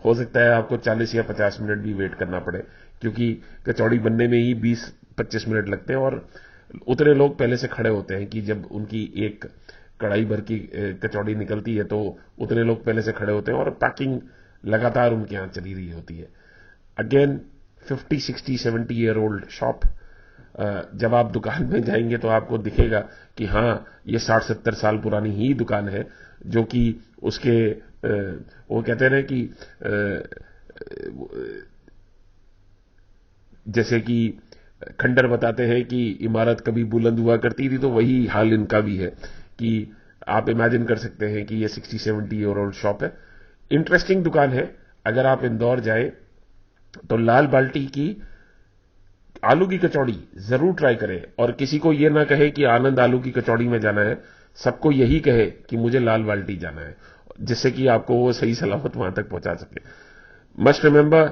हो सकता है आपको 40 या 50 मिनट भी वेट करना पड़े, क्योंकि कचौड़ी बनने में ही 20-25 मिनट लगते हैं और उतने लोग पहले से खड़े होते हैं कि जब उनकी एक कढ़ाई भर की कचौड़ी निकलती है तो उतने लोग पहले से खड़े होते हैं और पैकिंग लगातार उनके यहां चली रही होती है। Again 50, 60, 70 year old shop. जब आप दुकान में जाएंगे तो आपको दिखेगा कि हाँ, ये 60-70 साल पुरानी ही दुकान है, जो कि उसके वो कहते हैं ना कि जैसे कि खंडर बताते हैं कि इमारत कभी बुलंद हुआ करती थी, तो वही हाल इनका भी है कि आप इमेजिन कर सकते हैं कि ये 60-70 ईयर ओल्ड शॉप है। इंटरेस्टिंग दुकान है। अगर आप इंदौर जाए तो लाल बाल्टी की आलू की कचौड़ी जरूर ट्राई करें, और किसी को यह ना कहे कि आनंद आलू की कचौड़ी में जाना है, सबको यही कहे कि मुझे लाल बाल्टी जाना है, जिससे कि आपको वो सही सलामत वहां तक पहुंचा सके। मस्ट रिमेंबर,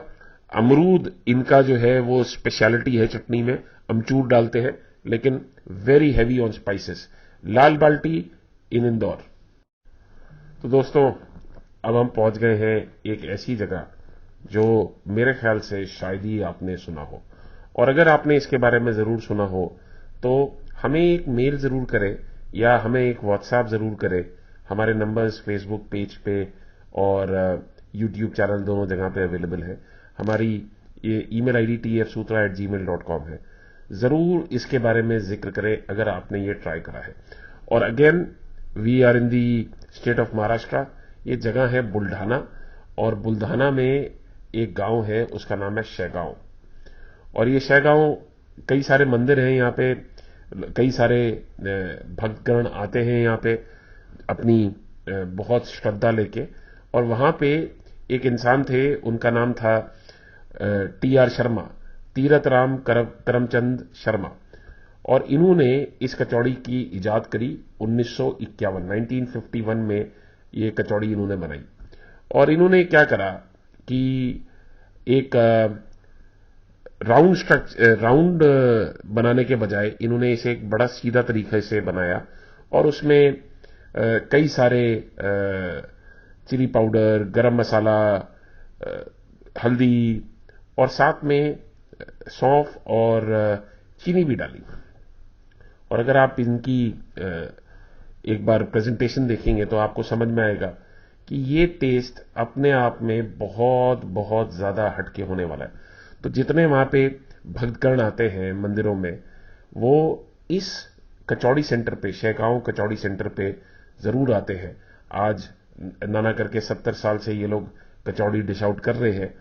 अमरूद इनका जो है वो स्पेशलिटी है चटनी में, अमचूर डालते हैं, लेकिन वेरी हैवी ऑन स्पाइसेस। लाल बाल्टी इन इंदौर। तो दोस्तों, अब हम पहुंच गए हैं एक ऐसी जगह जो मेरे ख्याल से शायद ही आपने सुना हो, और अगर आपने इसके बारे में जरूर सुना हो तो हमें एक मेल जरूर करें या हमें एक व्हाट्सएप जरूर करें। हमारे नंबर्स फेसबुक पेज पे और यूट्यूब चैनल दोनों जगह पे अवेलेबल है। हमारी ये ईमेल आईडी tfsutra@gmail.com है। जरूर इसके बारे में जिक्र करें अगर आपने ये ट्राई करा है। और again, we are in the state of Maharashtra. ये जगह है बुल्ढाना, और बुल्ढाना में एक गांव है, उसका नाम है शेगांव। और ये शेगांव, कई सारे मंदिर हैं यहाँ पे, कई सारे भक्तगण आते हैं यहाँ पे अपनी बहुत श्रद्धा लेके। और वहां पे एक इंसान थे, उनका नाम था TR शर्मा, तीरथ राम करमचंद शर्मा, और इन्होंने इस कचौड़ी की इजाद करी 1951 में। ये कचौड़ी इन्होंने बनाई, और इन्होंने क्या करा कि एक राउंड बनाने के बजाय इन्होंने इसे एक बड़ा सीधा तरीके से बनाया, और उसमें कई सारे चिली पाउडर, गरम मसाला, हल्दी, और साथ में सौंफ और चीनी भी डाली। और अगर आप इनकी एक बार प्रेजेंटेशन देखेंगे तो आपको समझ में आएगा कि ये टेस्ट अपने आप में बहुत बहुत ज्यादा हटके होने वाला है। तो जितने वहां पे भक्तगण आते हैं मंदिरों में, वो इस कचौड़ी सेंटर पे, शेगांव कचौड़ी सेंटर पे जरूर आते हैं। आज नाना करके 70 साल से ये लोग कचौड़ी डिश आउट कर रहे हैं,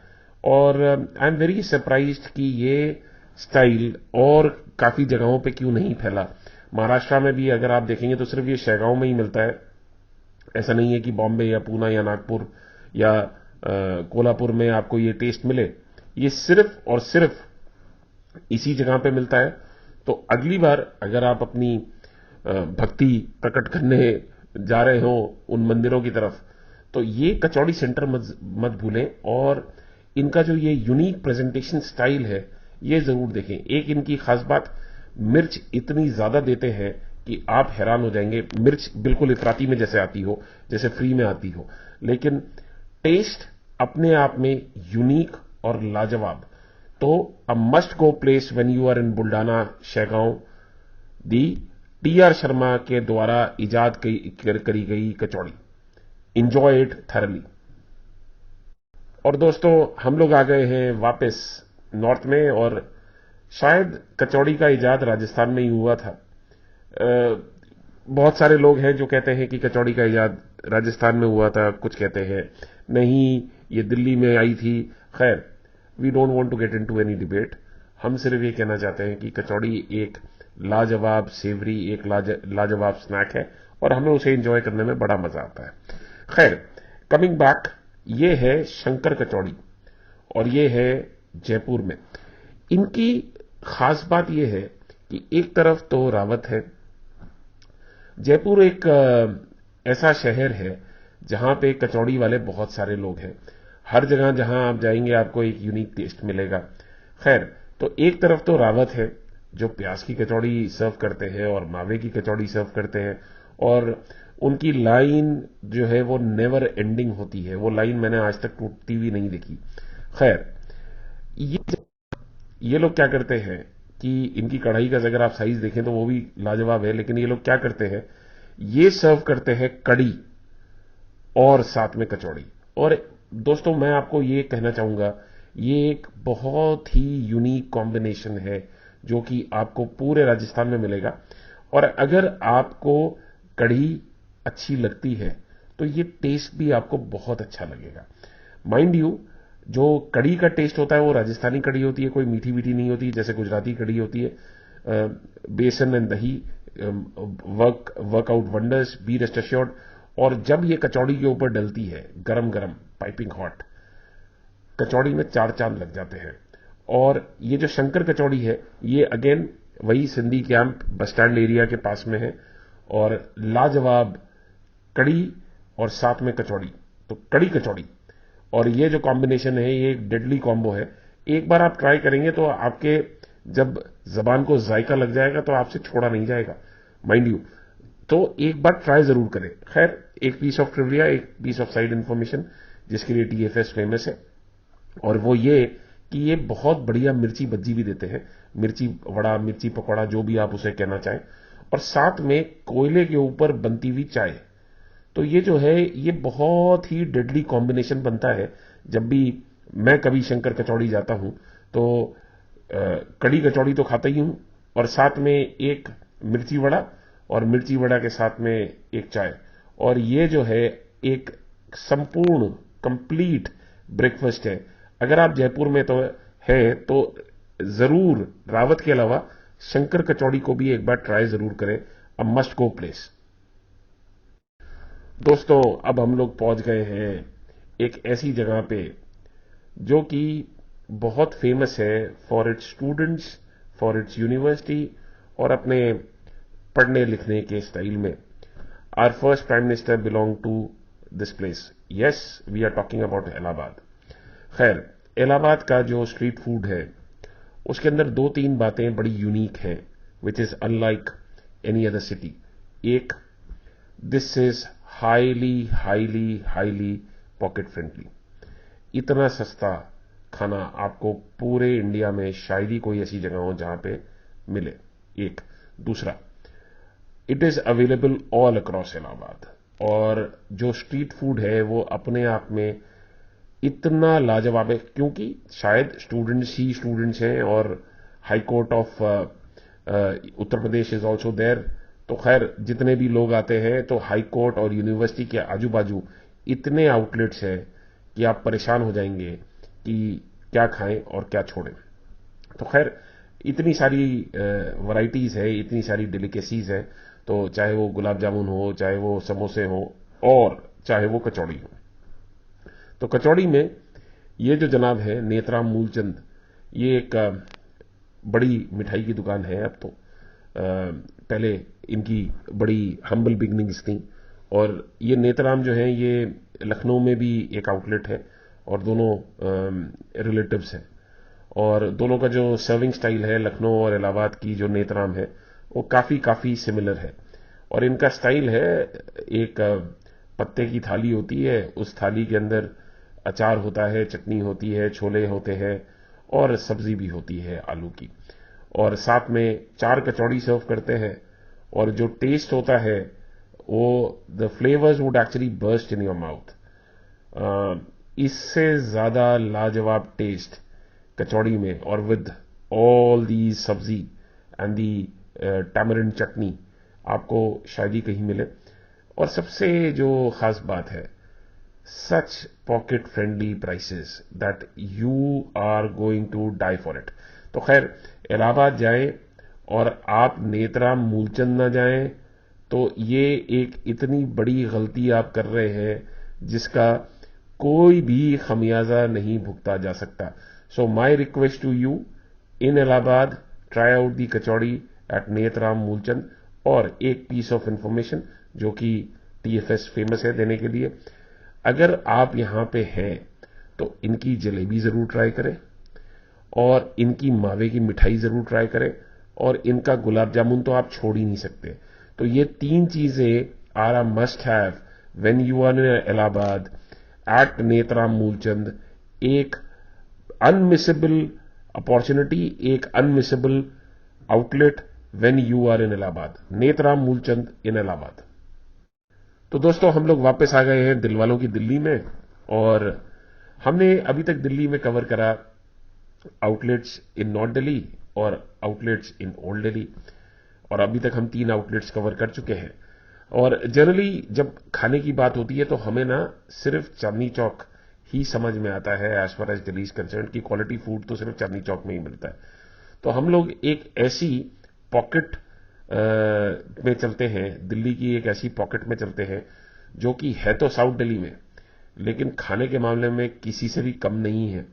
और आई एम वेरी सरप्राइज्ड कि ये स्टाइल और काफी जगहों पे क्यों नहीं फैला। महाराष्ट्र में भी अगर आप देखेंगे तो सिर्फ ये शेगांव में ही मिलता है। ऐसा नहीं है कि बॉम्बे या पूना या नागपुर या कोल्हापुर में आपको ये टेस्ट मिले। ये सिर्फ और सिर्फ इसी जगह पे मिलता है। तो अगली बार अगर आप अपनी भक्ति प्रकट करने जा रहे हो उन मंदिरों की तरफ, तो ये कचौड़ी सेंटर मत भूलें, और इनका जो ये यूनिक प्रेजेंटेशन स्टाइल है ये जरूर देखें। एक इनकी खास बात, मिर्च इतनी ज्यादा देते हैं कि आप हैरान हो जाएंगे। मिर्च बिल्कुल इफराती में जैसे आती हो, जैसे फ्री में आती हो, लेकिन टेस्ट अपने आप में यूनिक और लाजवाब। तो a must go place when you are in Buldhana, Shegaon, the TR Sharma के द्वारा इजाद करी गई कचौड़ी। Enjoy it thoroughly. और दोस्तों, हम लोग आ गए हैं वापस नॉर्थ में, और शायद कचौड़ी का इजाद राजस्थान में ही हुआ था। बहुत सारे लोग हैं जो कहते हैं कि कचौड़ी का इजाद राजस्थान में हुआ था, कुछ कहते हैं नहीं ये दिल्ली में आई थी। खैर, we don't want to get into any debate. हम सिर्फ ये कहना चाहते हैं कि कचौड़ी एक लाजवाब सेवरी, एक लाजवाब स्नैक है और हमें उसे एंजॉय करने में बड़ा मजा आता है। खैर, कमिंग बैक, ये है शंकर कचौड़ी और ये है जयपुर में। इनकी खास बात यह है कि एक तरफ तो रावत है। जयपुर एक ऐसा शहर है जहां पे कचौड़ी वाले बहुत सारे लोग हैं। हर जगह जहां आप जाएंगे आपको एक यूनिक टेस्ट मिलेगा। खैर, तो एक तरफ तो रावत है जो प्याज की कचौड़ी सर्व करते हैं और मावे की कचौड़ी सर्व करते हैं, और उनकी लाइन जो है वो नेवर एंडिंग होती है। वो लाइन मैंने आज तक टूटती हुई नहीं देखी। खैर, ये लोग क्या करते हैं कि इनकी कढ़ाई का अगर आप साइज देखें तो वो भी लाजवाब है, लेकिन ये लोग क्या करते हैं, ये सर्व करते हैं कड़ी और साथ में कचौड़ी। और दोस्तों, मैं आपको ये कहना चाहूंगा, ये एक बहुत ही यूनिक कॉम्बिनेशन है जो कि आपको पूरे राजस्थान में मिलेगा। और अगर आपको कढ़ी अच्छी लगती है तो ये टेस्ट भी आपको बहुत अच्छा लगेगा। माइंड यू, जो कढ़ी का टेस्ट होता है वो राजस्थानी कढ़ी होती है, कोई मीठी मीठी नहीं होती जैसे गुजराती कढ़ी होती है। Besan and dahi work out wonders, be rest assured. और जब ये कचौड़ी के ऊपर डलती है गरम गरम पाइपिंग हॉट, कचौड़ी में चार चांद लग जाते हैं। और ये जो शंकर कचौड़ी है ये अगेन वही Sindhi camp bus stand area के पास में है, और लाजवाब कड़ी और साथ में कचौड़ी, तो कड़ी कचौड़ी और ये जो कॉम्बिनेशन है ये एक डेडली कॉम्बो है। एक बार आप ट्राई करेंगे तो आपके जब जबान को जायका लग जाएगा तो आपसे छोड़ा नहीं जाएगा, माइंड यू। तो एक बार ट्राई जरूर करें। खैर, एक पीस ऑफ ट्रिविया, एक पीस ऑफ साइड इन्फॉर्मेशन जिसके लिए टीएफएस फेमस है, और वो ये कि ये बहुत बढ़िया मिर्ची बज्जी भी देते हैं, मिर्ची वड़ा, मिर्ची पकौड़ा, जो भी आप उसे कहना चाहें, और साथ में कोयले के ऊपर बनती हुई चाय। तो ये जो है ये बहुत ही डेडली कॉम्बिनेशन बनता है। जब भी मैं कभी शंकर कचौड़ी जाता हूं तो कड़ी कचौड़ी तो खाता ही हूं, और साथ में एक मिर्ची वड़ा, और मिर्ची वड़ा के साथ में एक चाय। और ये जो है एक संपूर्ण कंप्लीट ब्रेकफास्ट है। अगर आप जयपुर में तो है तो जरूर रावत के अलावा शंकर कचौड़ी को भी एक बार ट्राई जरूर करें। अ मस्ट गो प्लेस। दोस्तों, अब हम लोग पहुंच गए हैं एक ऐसी जगह पे जो कि बहुत फेमस है for its students, for its university और अपने पढ़ने लिखने के स्टाइल में। Our first prime minister belong to this place. Yes, we are talking about Allahabad. खैर, इलाहाबाद का जो स्ट्रीट फूड है उसके अंदर दो तीन बातें बड़ी यूनिक हैं, which is unlike any other city. एक, this is highly highly highly pocket friendly. इतना सस्ता खाना आपको पूरे इंडिया में शायद ही कोई ऐसी जगह हो जहां पे मिले। एक, दूसरा, it is available all across Allahabad, और जो स्ट्रीट फूड है वो अपने आप में इतना लाजवाब है क्योंकि शायद स्टूडेंट्स ही स्टूडेंट्स हैं, और high court of Uttar Pradesh is also there. तो खैर, जितने भी लोग आते हैं तो हाई कोर्ट और यूनिवर्सिटी के आजू बाजू इतने आउटलेट्स हैं कि आप परेशान हो जाएंगे कि क्या खाएं और क्या छोड़ें। तो खैर, इतनी सारी वैरायटीज है, इतनी सारी डेलिकेसीज है, तो चाहे वो गुलाब जामुन हो, चाहे वो समोसे हो, और चाहे वो कचौड़ी हो। तो कचौड़ी में ये जो जनाब है नेतराम मूलचंद, ये एक बड़ी मिठाई की दुकान है अब तो। पहले इनकी बड़ी हम्बल बिगनिंग्स थी, और ये नेतराम जो है ये लखनऊ में भी एक आउटलेट है, और दोनों रिलेटिव्स हैं। और दोनों का जो सर्विंग स्टाइल है, लखनऊ और इलाहाबाद की जो नेतराम है वो काफी काफी सिमिलर है। और इनका स्टाइल है, एक पत्ते की थाली होती है, उस थाली के अंदर अचार होता है, चटनी होती है, छोले होते हैं, और सब्जी भी होती है आलू की, और साथ में चार कचौड़ी सर्व करते हैं। और जो टेस्ट होता है वो the flavours would actually burst in your mouth. इससे ज्यादा लाजवाब टेस्ट कचौड़ी में, और विद ऑल दी सब्जी एंड दी टैमरिंड चटनी, आपको शायद ही कहीं मिले। और सबसे जो खास बात है, such pocket friendly prices that you are going to die for it. तो खैर इलाहाबाद जाएं और आप नेत्राम मूलचंद ना जाएं तो ये एक इतनी बड़ी गलती आप कर रहे हैं जिसका कोई भी खमियाजा नहीं भुगता जा सकता. So my request to you, in Allahabad try out the kachori at Netram Moolchand. और एक पीस ऑफ इंफॉर्मेशन जो कि टीएफएस फेमस है देने के लिए, अगर आप यहां पे हैं तो इनकी जलेबी जरूर ट्राई करें और इनकी मावे की मिठाई जरूर ट्राई करें और इनका गुलाब जामुन तो आप छोड़ ही नहीं सकते. तो ये 3 चीजें are a must have when you are in Allahabad at Netram Moolchand. एक अनमिसेबल अपॉर्चुनिटी, एक unmissable outlet when you are in Allahabad. Netram Moolchand in Allahabad. तो दोस्तों हम लोग वापस आ गए हैं दिलवालों की दिल्ली में और हमने अभी तक दिल्ली में कवर करा आउटलेट्स इन नॉर्थ दिल्ली और आउटलेट्स इन ओल्ड दिल्ली और अभी तक हम 3 आउटलेट्स कवर कर चुके हैं. और जनरली जब खाने की बात होती है तो हमें ना सिर्फ चांदनी चौक ही समझ में आता है as far as Delhi is concern की क्वालिटी फूड तो सिर्फ चांदनी चौक में ही मिलता है. तो हम लोग एक ऐसी पॉकेट में चलते हैं, दिल्ली की एक ऐसी पॉकेट में चलते हैं जो कि है तो साउथ दिल्ली में लेकिन खाने के मामले में किसी से भी कम नहीं है.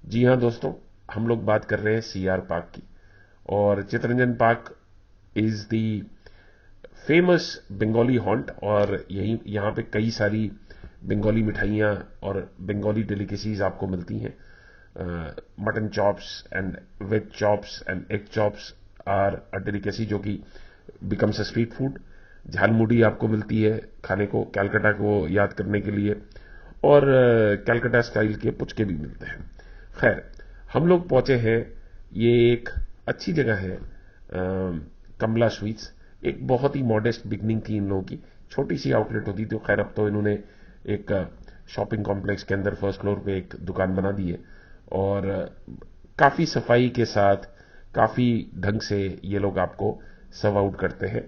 जी हां दोस्तों, हम लोग बात कर रहे हैं सीआर पार्क की. और Chittaranjan park is the famous Bengali haunt और यहां पे कई सारी बंगाली मिठाइयां और बंगाली डेलिकेसीज आपको मिलती हैं. Mutton chops and veg chops and egg chops are a delicacy जो कि becomes a street food. Jhalmuri आपको मिलती है खाने को, कैलकाटा को याद करने के लिए, और कैलकाटा स्टाइल के पुचके भी मिलते हैं. खैर हम लोग पहुंचे हैं, ये एक अच्छी जगह है कमला स्वीट्स. एक बहुत ही मॉडेस्ट बिगनिंग थी इन लोगों की, छोटी सी आउटलेट होती थी. खैर अब तो इन्होंने एक शॉपिंग कॉम्प्लेक्स के अंदर फर्स्ट फ्लोर पे एक दुकान बना दी है और काफी सफाई के साथ काफी ढंग से ये लोग आपको सर्व आउट करते हैं.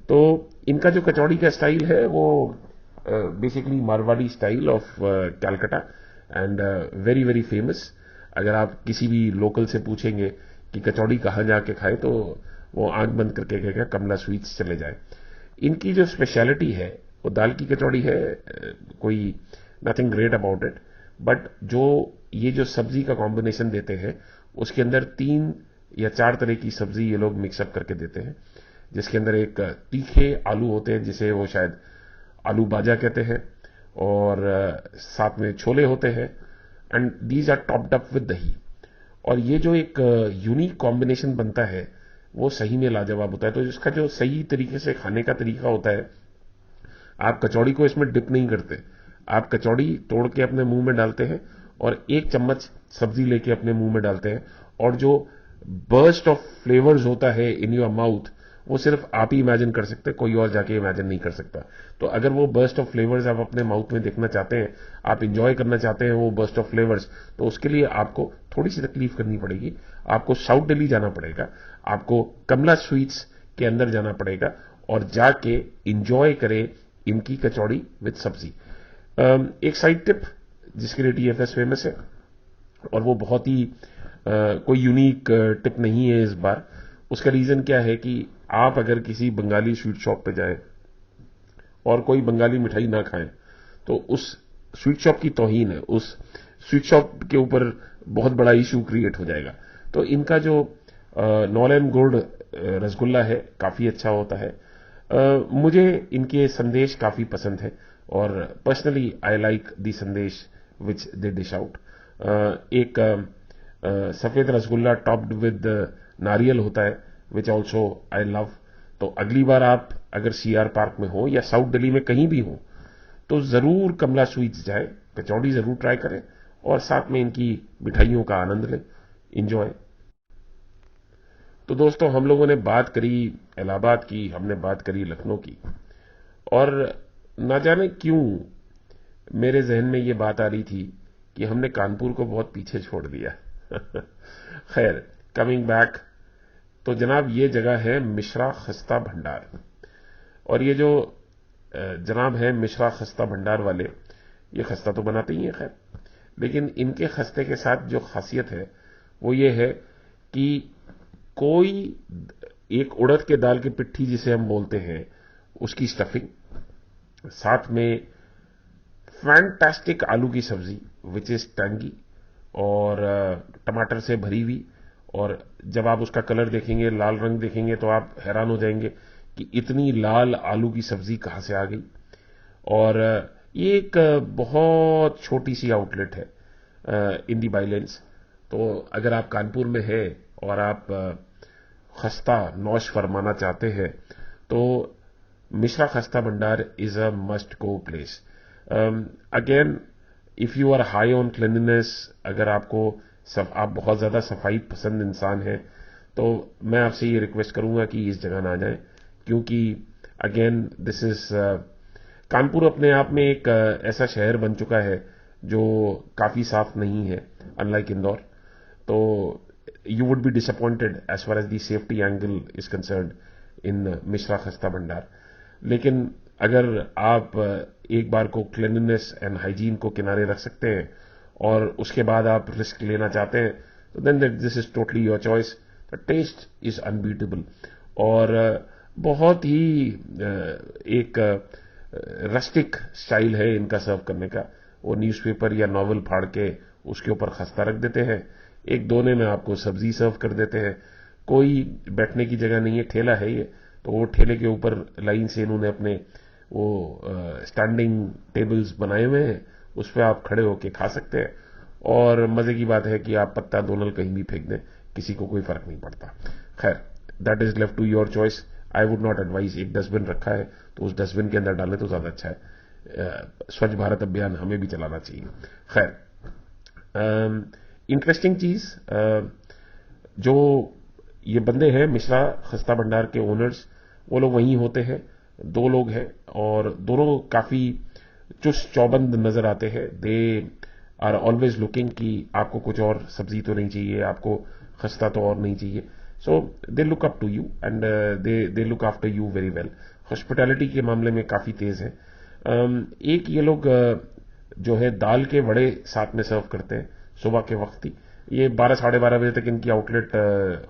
तो इनका जो कचौड़ी का स्टाइल है वो basically Marwari style of Calcutta and very very famous. अगर आप किसी भी लोकल से पूछेंगे कि कचौड़ी कहाँ जाके खाए तो वो आंख बंद करके कहेगा कमला स्वीट्स चले जाए. इनकी जो स्पेशलिटी है वो दाल की कचौड़ी है, कोई nothing great about it, but जो ये जो सब्जी का कॉम्बिनेशन देते हैं उसके अंदर 3 या 4 तरह की सब्जी ये लोग मिक्सअप करके देते हैं, जिसके अंदर एक तीखे आलू होते हैं जिसे वो शायद आलू बाजा कहते हैं और साथ में छोले होते हैं and these are topped up with dahi. और ये जो एक यूनिक कॉम्बिनेशन बनता है वो सही में लाजवाब होता है. तो इसका जो सही तरीके से खाने का तरीका होता है, आप कचौड़ी को इसमें डिप नहीं करते, आप कचौड़ी तोड़ के अपने मुंह में डालते हैं और 1 चम्मच सब्जी लेके अपने मुंह में डालते हैं और जो बर्स्ट ऑफ फ्लेवर्स होता है इन योर माउथ वो सिर्फ आप ही इमेजिन कर सकते हैं, कोई और जाके इमेजिन नहीं कर सकता. तो अगर वो बर्स्ट ऑफ फ्लेवर्स आप अपने माउथ में देखना चाहते हैं, आप इंजॉय करना चाहते हैं वो बर्स्ट ऑफ फ्लेवर्स, तो उसके लिए आपको थोड़ी सी तकलीफ करनी पड़ेगी. आपको साउथ दिल्ली जाना पड़ेगा, आपको कमला स्वीट्स के अंदर जाना पड़ेगा और जाके इंजॉय करें इनकी कचौड़ी विद सब्जी. एक साइड टिप जिसके लिए टीएफएस फेमस है और वो बहुत ही कोई यूनिक टिप नहीं है इस बार. उसका रीजन क्या है कि आप अगर किसी बंगाली स्वीट शॉप पे जाएं और कोई बंगाली मिठाई ना खाएं तो उस स्वीट शॉप की तौहीन है, उस स्वीट शॉप के ऊपर बहुत बड़ा इशू क्रिएट हो जाएगा. तो इनका जो नॉलेन गुड़ रसगुल्ला है काफी अच्छा होता है. मुझे इनके संदेश काफी पसंद है और पर्सनली आई लाइक दी संदेश विच दे डिश आउट. एक सफेद रसगुल्ला टॉप्ड विद नारियल होता है विच ऑल्सो आई लव. तो अगली बार आप अगर सीआर पार्क में हो या साउथ दिल्ली में कहीं भी हो तो जरूर कमला स्वीट्स जाए, कचौड़ी जरूर ट्राई करें और साथ में इनकी मिठाइयों का आनंद लें, इंजॉय. तो दोस्तों हम लोगों ने बात करी इलाहाबाद की, हमने बात करी लखनऊ की और ना जाने क्यों मेरे जहन में ये बात आ रही थी कि हमने कानपुर को बहुत पीछे छोड़ दिया. खैर कमिंग बैक, तो जनाब ये जगह है मिश्रा खस्ता भंडार. और ये जो जनाब है मिश्रा खस्ता भंडार वाले, ये खस्ता तो बनाते ही हैं खैर, लेकिन इनके खस्ते के साथ जो खासियत है वो ये है कि कोई एक उड़द के दाल की पिट्ठी जिसे हम बोलते हैं उसकी स्टफिंग, साथ में फैंटास्टिक आलू की सब्जी विच इज टैंगी और टमाटर से भरी हुई, और जब आप उसका कलर देखेंगे, लाल रंग देखेंगे, तो आप हैरान हो जाएंगे कि इतनी लाल आलू की सब्जी कहां से आ गई। और ये एक बहुत छोटी सी आउटलेट है इन दी बाइलेंस। तो अगर आप कानपुर में है और आप खस्ता नौश फरमाना चाहते हैं तो Mishra Khasta Bhandar is a must go place. Again, if you are high on cleanliness, अगर आपको आप बहुत ज्यादा सफाई पसंद इंसान हैं, तो मैं आपसे ये रिक्वेस्ट करूंगा कि इस जगह ना जाएं, क्योंकि अगेन दिस इज कानपुर अपने आप में एक ऐसा शहर बन चुका है जो काफी साफ नहीं है, अनलाइक इंदौर। तो you would be disappointed as far as the safety angle is concerned in Mishra Khasta Bhandar. लेकिन अगर आप एक बार को क्लीनलीनेस एंड हाइजीन को किनारे रख सकते हैं और उसके बाद आप रिस्क लेना चाहते हैं, तो then this is totally your choice. The taste is unbeatable और बहुत ही एक रस्टिक स्टाइल है इनका सर्व करने का। वो न्यूज़पेपर या नॉवल फाड़ के उसके ऊपर खस्ता रख देते हैं, एक दोने में आपको सब्जी सर्व कर देते हैं, कोई बैठने की जगह नहीं है, ठेला है ये, तो वो ठेले के ऊपर लाइन से इन्होंने अपने वो स्टैंडिंग टेबल्स बनाए हुए हैं, उस पर आप खड़े होके खा सकते हैं। और मजे की बात है कि आप पत्ता दोनल कहीं भी फेंक दें, किसी को कोई फर्क नहीं पड़ता। खैर, that is left to your choice. I would not advise, एक डस्टबिन रखा है तो उस डस्टबिन के अंदर डालें तो ज्यादा अच्छा है। स्वच्छ भारत अभियान हमें भी चलाना चाहिए। खैर, इंटरेस्टिंग चीज, जो ये बंदे हैं मिश्रा खस्ता भंडार के ओनर्स, वो लोग वहीं होते हैं, दो लोग हैं और दोनों काफी चुस्त चौबंद नजर आते हैं। दे आर ऑलवेज लुकिंग कि आपको कुछ और सब्जी तो नहीं चाहिए, आपको खस्ता तो और नहीं चाहिए। So they look up to you and they look after you very well. Hospitality के मामले में काफी तेज है। एक ये लोग जो है दाल के वड़े साथ में सर्व करते हैं सुबह के वक्त ही। ये 12 साढ़े 12 बजे तक इनकी आउटलेट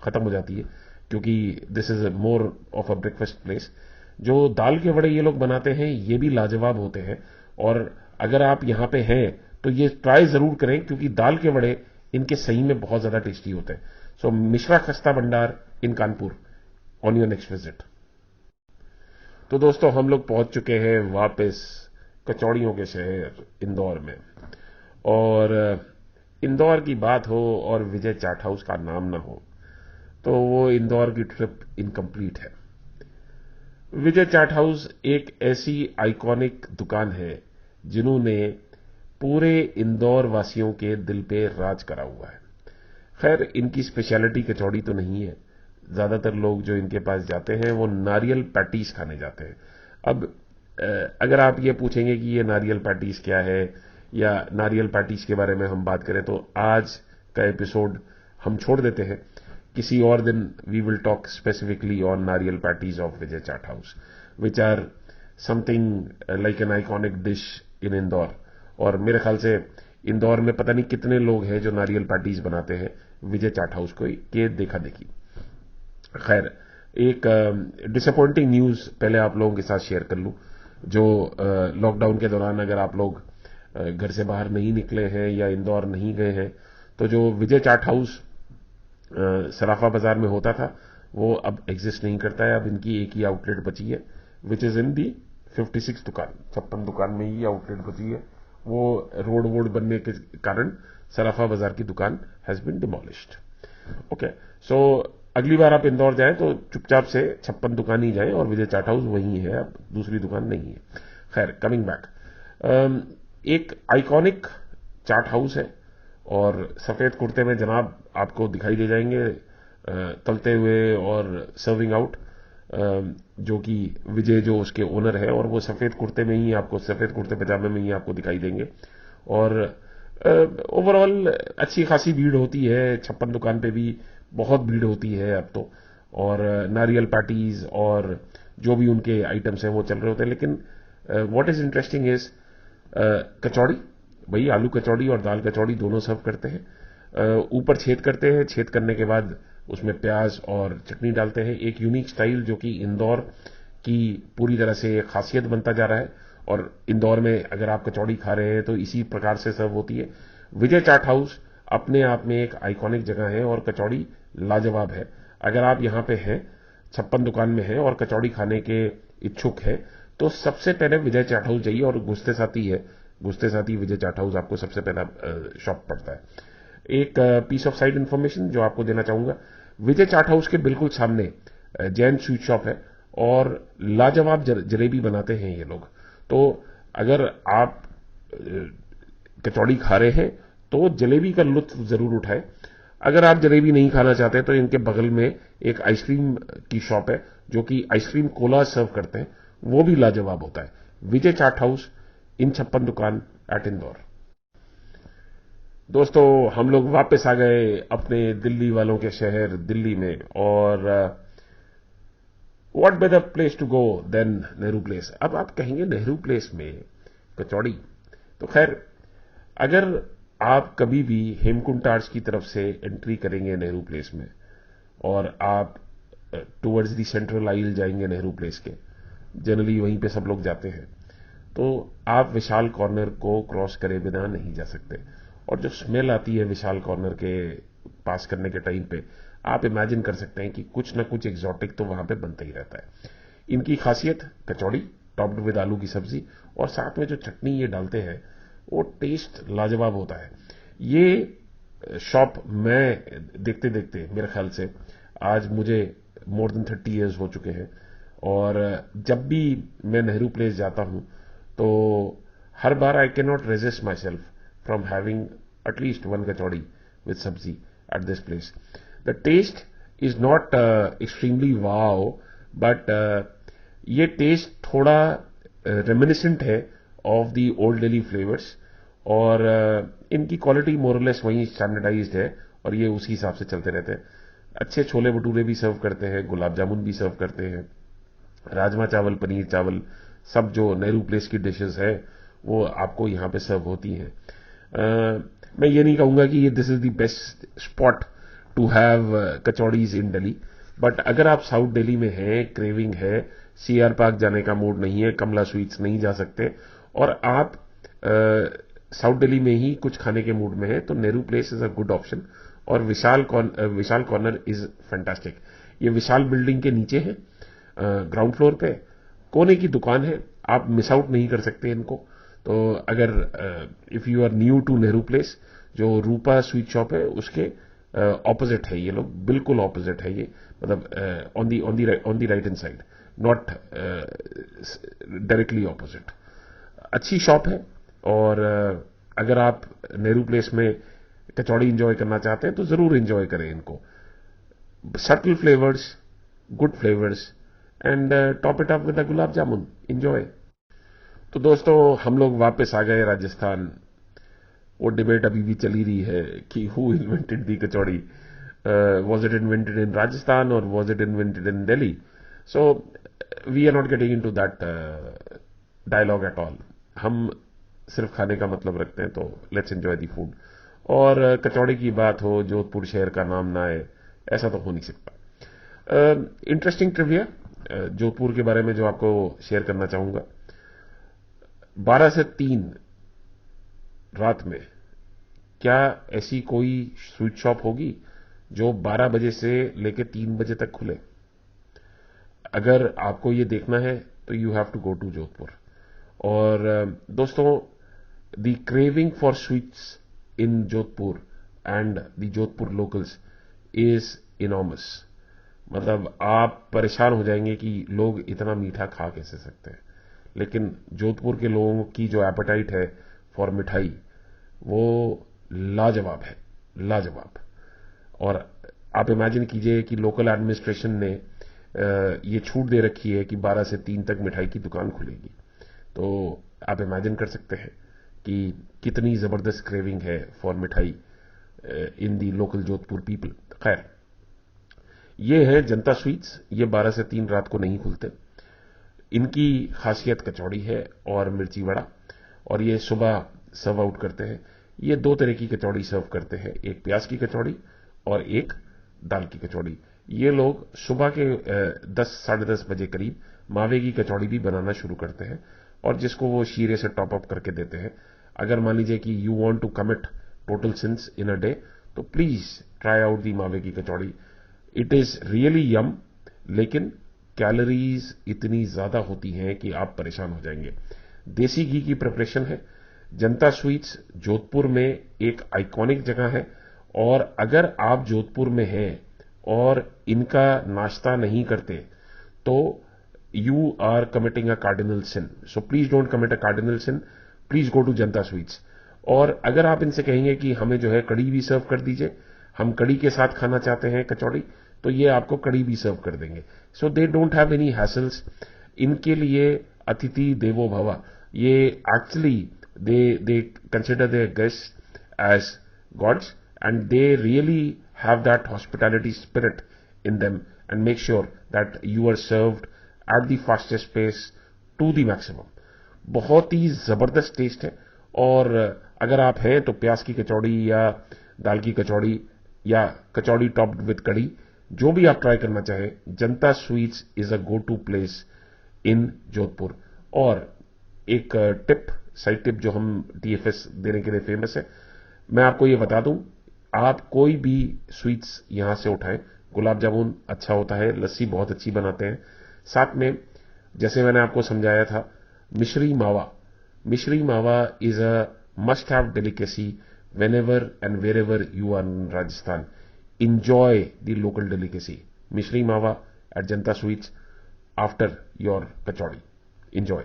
खत्म हो जाती है, क्योंकि this is more of a breakfast place. जो दाल के वड़े ये लोग बनाते हैं ये भी लाजवाब होते हैं, और अगर आप यहां पे हैं तो ये ट्राई जरूर करें, क्योंकि दाल के वड़े इनके सही में बहुत ज्यादा टेस्टी होते हैं। सो Mishra Khasta Bhandar in Kanpur on your next visit. तो दोस्तों, हम लोग पहुंच चुके हैं वापस कचौड़ियों के शहर इंदौर में, और इंदौर की बात हो और विजय चाट हाउस का नाम ना हो तो वो इंदौर की ट्रिप इनकम्प्लीट है। विजय चाट हाउस एक ऐसी आइकॉनिक दुकान है जिन्होंने पूरे इंदौर वासियों के दिल पे राज करा हुआ है। खैर, इनकी स्पेशलिटी कचौड़ी तो नहीं है, ज्यादातर लोग जो इनके पास जाते हैं वो नारियल पैटीज खाने जाते हैं। अब अगर आप ये पूछेंगे कि ये नारियल पैटीज क्या है या नारियल पैटीज के बारे में हम बात करें, तो आज का एपिसोड हम छोड़ देते हैं, किसी और दिन we will talk specifically on nariyal patties of Vijay Chaat House, which are something like an iconic dish in Indore. और मेरे ख्याल से इंदौर में पता नहीं कितने लोग हैं जो नारियल पैटीज बनाते हैं विजय चाट हाउस को के देखा देखी। खैर, एक डिसअपॉइंटिंग न्यूज पहले आप लोगों के साथ शेयर कर लूं। जो लॉकडाउन के दौरान अगर आप लोग घर से बाहर नहीं निकले हैं या इंदौर नहीं गए हैं, तो जो विजय चाट हाउस सराफा बाजार में होता था वो अब एग्जिस्ट नहीं करता है। अब इनकी एक ही आउटलेट बची है, विच इज इन दी 56 दुकान, 56 दुकान में ही आउटलेट बची है। वो रोड वोड बनने के कारण सराफा बाजार की दुकान हैज बिन डिमोलिश्ड। ओके, सो अगली बार आप इंदौर जाएं तो चुपचाप से 56 दुकान ही जाएं और विजय चाट हाउस वही है, अब दूसरी दुकान नहीं है। खैर, कमिंग बैक, एक आइकॉनिक चाट हाउस है और सफेद कुर्ते में जनाब आपको दिखाई दे जाएंगे तलते हुए और सर्विंग आउट, जो कि विजय जो उसके ओनर है, और वो सफेद कुर्ते में ही आपको, सफेद कुर्ते पजामे में ही आपको दिखाई देंगे। और ओवरऑल अच्छी खासी भीड़ होती है, 56 दुकान पे भी बहुत भीड़ होती है अब तो, और नारियल पैटीज और जो भी उनके आइटम्स हैं वो चल रहे होते हैं। लेकिन व्हाट इज इंटरेस्टिंग इज कचौड़ी, वही आलू कचौड़ी और दाल कचौड़ी दोनों सर्व करते हैं। ऊपर छेद करते हैं, छेद करने के बाद उसमें प्याज और चटनी डालते हैं। एक यूनिक स्टाइल जो कि इंदौर की पूरी तरह से एक खासियत बनता जा रहा है, और इंदौर में अगर आप कचौड़ी खा रहे हैं तो इसी प्रकार से सर्व होती है। विजय चाट हाउस अपने आप में एक आइकॉनिक जगह है और कचौड़ी लाजवाब है। अगर आप यहां पे हैं, 56 दुकान में हैं और कचौड़ी खाने के इच्छुक हैं, तो सबसे पहले विजय चाट हाउस जाइए, और घुसते साथ ही विजय चाट हाउस आपको सबसे पहला शॉप पड़ता है। एक पीस ऑफ साइड इंफॉर्मेशन जो आपको देना चाहूंगा, विजय चाट हाउस के बिल्कुल सामने जैन स्वीट शॉप है, और लाजवाब जलेबी बनाते हैं ये लोग। तो अगर आप कचौड़ी खा रहे हैं तो जलेबी का लुत्फ जरूर उठाएं। अगर आप जलेबी नहीं खाना चाहते तो इनके बगल में एक आइसक्रीम की शॉप है जो कि आइसक्रीम कोला सर्व करते हैं, वो भी लाजवाब होता है। विजय चाट हाउस, इन 56 दुकान एट इंदौर। दोस्तों, हम लोग वापस आ गए अपने दिल्ली वालों के शहर दिल्ली में, और what better place to go then Nehru place. अब आप कहेंगे नेहरू प्लेस में कचौड़ी, तो खैर, अगर आप कभी भी हेमकुंड टार्स की तरफ से एंट्री करेंगे नेहरू प्लेस में, और आप टुवर्ड्स दी सेंट्रल आइल जाएंगे नेहरू प्लेस के, जनरली वहीं पे सब लोग जाते हैं, तो आप विशाल कॉर्नर को क्रॉस करे बिना नहीं जा सकते। और जो स्मेल आती है विशाल कॉर्नर के पास करने के टाइम पे, आप इमेजिन कर सकते हैं कि कुछ ना कुछ एग्जॉटिक तो वहां पे बनता ही रहता है। इनकी खासियत कचौड़ी टॉप्ड विद आलू की सब्जी, और साथ में जो चटनी ये डालते हैं वो टेस्ट लाजवाब होता है। ये शॉप मैं देखते देखते मेरे ख्याल से आज मुझे मोर देन 30 ईयर्स हो चुके हैं, और जब भी मैं नेहरू प्लेस जाता हूं तो हर बार I can not resist myself from having at least one kachori with sabzi at this place. The taste is not extremely wow, but ये टेस्ट थोड़ा रेमिनिसेंट है of the old Delhi flavours, और इनकी क्वालिटी मोरलेस वहीं स्टैंडर्डाइज्ड है, और ये उसी हिसाब से चलते रहते हैं। अच्छे छोले भटूरे भी सर्व करते हैं, गुलाब जामुन भी सर्व करते हैं, राजमा चावल, पनीर चावल, सब जो नेहरू प्लेस की डिशेस है वो आपको यहां पे सर्व होती हैं। मैं ये नहीं कहूंगा कि ये this is the best spot to have kachoris in Delhi, but अगर आप साउथ दिल्ली में हैं, क्रेविंग है, सीआर पार्क जाने का मूड नहीं है, कमला स्वीट्स नहीं जा सकते, और आप साउथ दिल्ली में ही कुछ खाने के मूड में है, तो Nehru place is a good option, और विशाल कॉर्नर इज फैंटास्टिक। ये विशाल बिल्डिंग के नीचे है, ग्राउंड फ्लोर पे कोने की दुकान है, आप मिस आउट नहीं कर सकते इनको। तो अगर if you are new to Nehru place, जो रूपा स्वीट शॉप है उसके ऑपोजिट है ये लोग, बिल्कुल ऑपोजिट है ये, मतलब on the right hand side, not directly opposite. अच्छी शॉप है, और अगर आप नेहरू प्लेस में कचौड़ी इंजॉय करना चाहते हैं तो जरूर इंजॉय करें इनको। Subtle flavours, good flavours, and top it up with the gulab jamun, enjoy. तो दोस्तों, हम लोग वापस आ गए राजस्थान। वो डिबेट अभी भी चली रही है कि who invented the kachori, was it invented in Rajasthan और was it invented in Delhi. So we are not getting into that dialogue at all. हम सिर्फ खाने का मतलब रखते हैं, तो लेट्स एंजॉय दी फूड। और कचौड़ी की बात हो, जोधपुर शहर का नाम ना आए, ऐसा तो हो नहीं सकता। इंटरेस्टिंग ट्रिविया जोधपुर के बारे में जो आपको शेयर करना चाहूंगा, 12 से 3 रात में क्या ऐसी कोई स्वीट शॉप होगी जो 12 बजे से लेकर 3 बजे तक खुले? अगर आपको ये देखना है तो you have to go to Jodhpur. और दोस्तों, the craving for sweets in Jodhpur and the Jodhpur locals is enormous. मतलब आप परेशान हो जाएंगे कि लोग इतना मीठा खा कैसे सकते हैं। लेकिन जोधपुर के लोगों की जो एपेटाइट है फॉर मिठाई, वो लाजवाब है, लाजवाब। और आप इमेजिन कीजिए कि लोकल एडमिनिस्ट्रेशन ने ये छूट दे रखी है कि 12 से 3 तक मिठाई की दुकान खुलेगी। तो आप इमेजिन कर सकते हैं कि कितनी जबरदस्त क्रेविंग है फॉर मिठाई इन दी लोकल जोधपुर पीपल। खैर, ये है जनता स्वीट्स, ये 12 से 3 रात को नहीं खुलते। इनकी खासियत कचौड़ी है और मिर्ची वड़ा, और ये सुबह सर्व आउट करते हैं। ये दो तरह की कचौड़ी सर्व करते हैं, एक प्याज की कचौड़ी और एक दाल की कचौड़ी। ये लोग सुबह के 10 साढ़े 10 बजे करीब मावे की कचौड़ी भी बनाना शुरू करते हैं और जिसको वो शीरे से टॉप अप करके देते हैं। अगर मान लीजिए कि you want to commit total sins in a day, तो प्लीज ट्राई आउट दी मावे की कचौड़ी। इट इज रियली यम, लेकिन कैलोरीज इतनी ज्यादा होती हैं कि आप परेशान हो जाएंगे। देसी घी की प्रिपरेशन है। जनता स्वीट्स जोधपुर में एक आइकॉनिक जगह है, और अगर आप जोधपुर में हैं और इनका नाश्ता नहीं करते तो you are committing a cardinal sin. So please don't commit a cardinal sin, please go to Janta sweets. और अगर आप इनसे कहेंगे कि हमें जो है कड़ी भी सर्व कर दीजिए, हम कड़ी के साथ खाना चाहते हैं कचौड़ी, तो ये आपको कड़ी भी सर्व कर देंगे। So they don't have any hassles. इनके लिए अतिथि देवो भव। ये actually they consider their guest as gods, and they really have that hospitality spirit in them and make sure that you are served at the fastest pace to the maximum. बहुत ही जबरदस्त test है। और अगर आप हैं तो प्याज की कचौड़ी या दाल की कचौड़ी या कचौड़ी टॉप्ड विद कड़ी, जो भी आप ट्राई करना चाहें, Janta sweets is a go to place in Jodhpur. और एक टिप, साइड टिप जो हम टीएफएस देने के लिए फेमस है, मैं आपको ये बता दूं, आप कोई भी स्वीट्स यहां से उठाएं, गुलाब जामुन अच्छा होता है, लस्सी बहुत अच्छी बनाते हैं, साथ में जैसे मैंने आपको समझाया था मिश्री मावा। मिश्री मावा is a must have delicacy whenever and wherever you are in Rajasthan. Enjoy the local delicacy. Mishri Mawa at Janta Sweets after your kachori. Enjoy.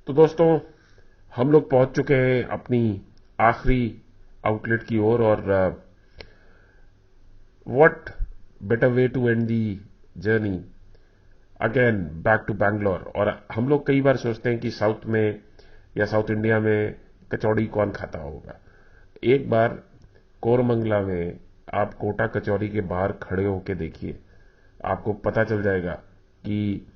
तो दोस्तों, हम लोग पहुंच चुके हैं अपनी आखिरी आउटलेट की ओर, और what better way to end the journey again back to Bangalore. और हम लोग कई बार सोचते हैं कि साउथ में या साउथ इंडिया में कचौड़ी कौन खाता होगा। एक बार कोरमंगला में आप कोटा कचौरी के बाहर खड़े होकर देखिए, आपको पता चल जाएगा कि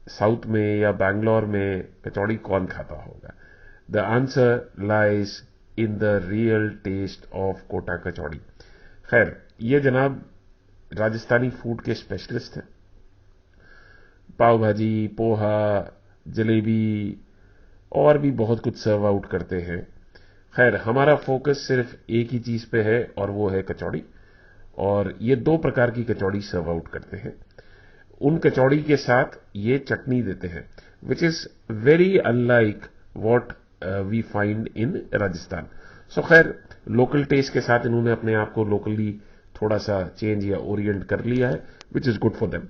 साउथ में या बैंगलोर में कचौड़ी कौन खाता होगा। The answer lies in the real taste of Kota kachori. खैर, ये जनाब राजस्थानी फूड के स्पेशलिस्ट हैं। पाव भाजी, पोहा, जलेबी और भी बहुत कुछ सर्व आउट करते हैं। खैर, हमारा फोकस सिर्फ एक ही चीज पे है, और वो है कचौड़ी। और ये दो प्रकार की कचौड़ी सर्व आउट करते हैं। उन कचौड़ी के साथ ये चटनी देते हैं, which is very unlike what we find in Rajasthan. So खैर, लोकल टेस्ट के साथ इन्होंने अपने आप को लोकली थोड़ा सा चेंज या ओरिएंट कर लिया है, which is good for them.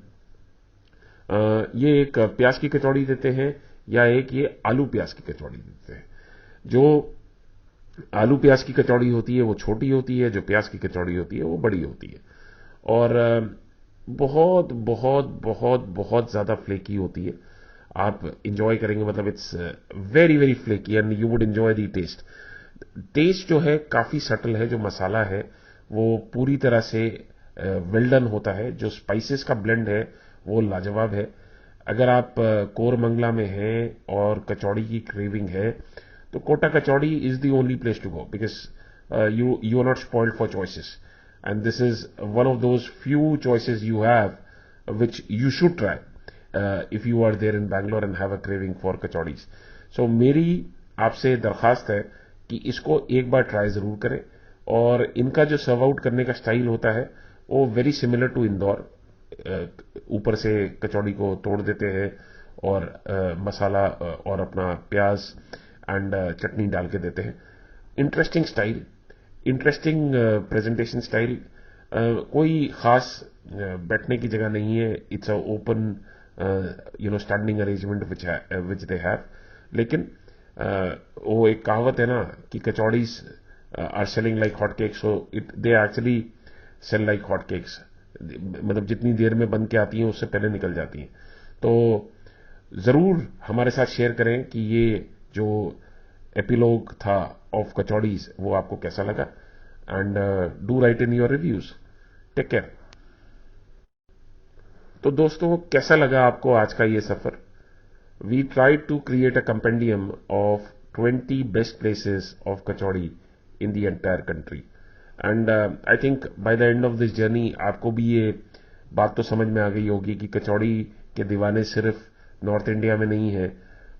ये एक प्याज की कचौड़ी देते हैं, या एक ये आलू प्याज की कचौड़ी देते हैं। जो आलू प्याज की कचौड़ी होती है वो छोटी होती है, जो प्याज की कचौड़ी होती है वो बड़ी होती है, और बहुत बहुत बहुत बहुत ज्यादा फ्लेकी होती है। आप इंजॉय करेंगे, मतलब it's very very flaky and you would enjoy the taste. Taste जो है काफी सटल है, जो मसाला है वो पूरी तरह से वेल डन होता है, जो स्पाइसेस का ब्लेंड है वो लाजवाब है। अगर आप कोरमंगला में हैं और कचौड़ी की क्रेविंग है, तो Kota kachori is the only place to go, because you are not spoiled for choices, and this is one of those few choices you have which you should try if you are there in Bangalore and have a craving for kachoris. So मेरी आपसे दरखास्त है कि इसको एक बार try जरूर करें। और इनका जो सर्व आउट करने का स्टाइल होता है वो वेरी सिमिलर टू इंदौर। ऊपर से कचौड़ी को तोड़ देते हैं और मसाला और अपना प्याज एंड चटनी डाल के देते हैं। Interesting style, interesting presentation style. कोई खास बैठने की जगह नहीं है, it's a open standing arrangement which they have. लेकिन वो एक कहावत है ना कि kachoris are selling like hot cakes, so they actually sell like hot cakes. मतलब जितनी देर में बन के आती हैं उससे पहले निकल जाती हैं। तो जरूर हमारे साथ शेयर करें कि ये जो एपिलॉग था ऑफ कचौड़ीज वो आपको कैसा लगा, and do write in your reviews. Take care. तो दोस्तों, कैसा लगा आपको आज का ये सफर? we tried to create a compendium of 20 best places of kachori in the entire country. And I think by the end of this journey आपको भी ये बात तो समझ में आ गई होगी कि कचौड़ी के दीवाने सिर्फ नॉर्थ इंडिया में नहीं है,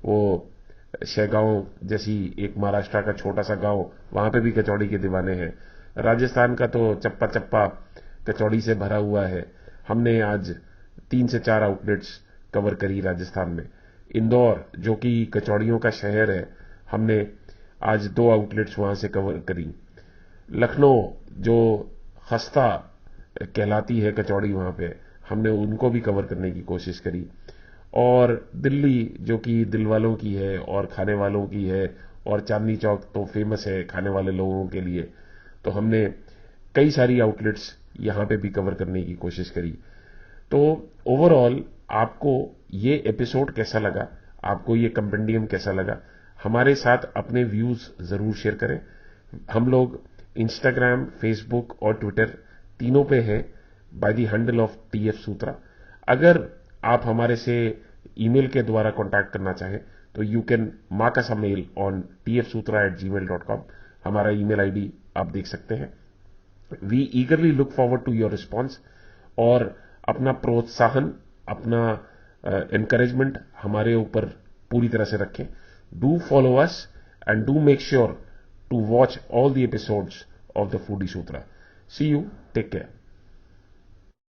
वो शेगांव जैसी एक महाराष्ट्र का छोटा सा गांव, वहां पे भी कचौड़ी के दीवाने हैं। राजस्थान का तो चप्पा चप्पा कचौड़ी से भरा हुआ है। हमने आज 3 से 4 आउटलेट्स कवर करी राजस्थान में। इंदौर जो कि कचौड़ियों का शहर है, हमने आज 2 आउटलेट्स वहां से कवर करी। लखनऊ जो खस्ता कहलाती है कचौड़ी वहां पे, हमने उनको भी कवर करने की कोशिश करी। और दिल्ली जो कि दिल वालों की है और खाने वालों की है, और चांदनी चौक तो फेमस है खाने वाले लोगों के लिए, तो हमने कई सारी आउटलेट्स यहां पे भी कवर करने की कोशिश करी। तो ओवरऑल आपको ये एपिसोड कैसा लगा, आपको ये कंपेंडियम कैसा लगा, हमारे साथ अपने व्यूज जरूर शेयर करें। हम लोग इंस्टाग्राम, फेसबुक और ट्विटर तीनों पे हैं by the handle of TF Sutra. अगर आप हमारे से ईमेल के द्वारा कांटेक्ट करना चाहें तो you can mark us a mail on tfsutra@gmail.com। हमारा ईमेल आईडी आप देख सकते हैं। We eagerly look forward to your response, और अपना प्रोत्साहन, अपना एनकरेजमेंट हमारे ऊपर पूरी तरह से रखें। Do follow us and do make sure to watch all the episodes of the Foodie Sutra. See you. Take care.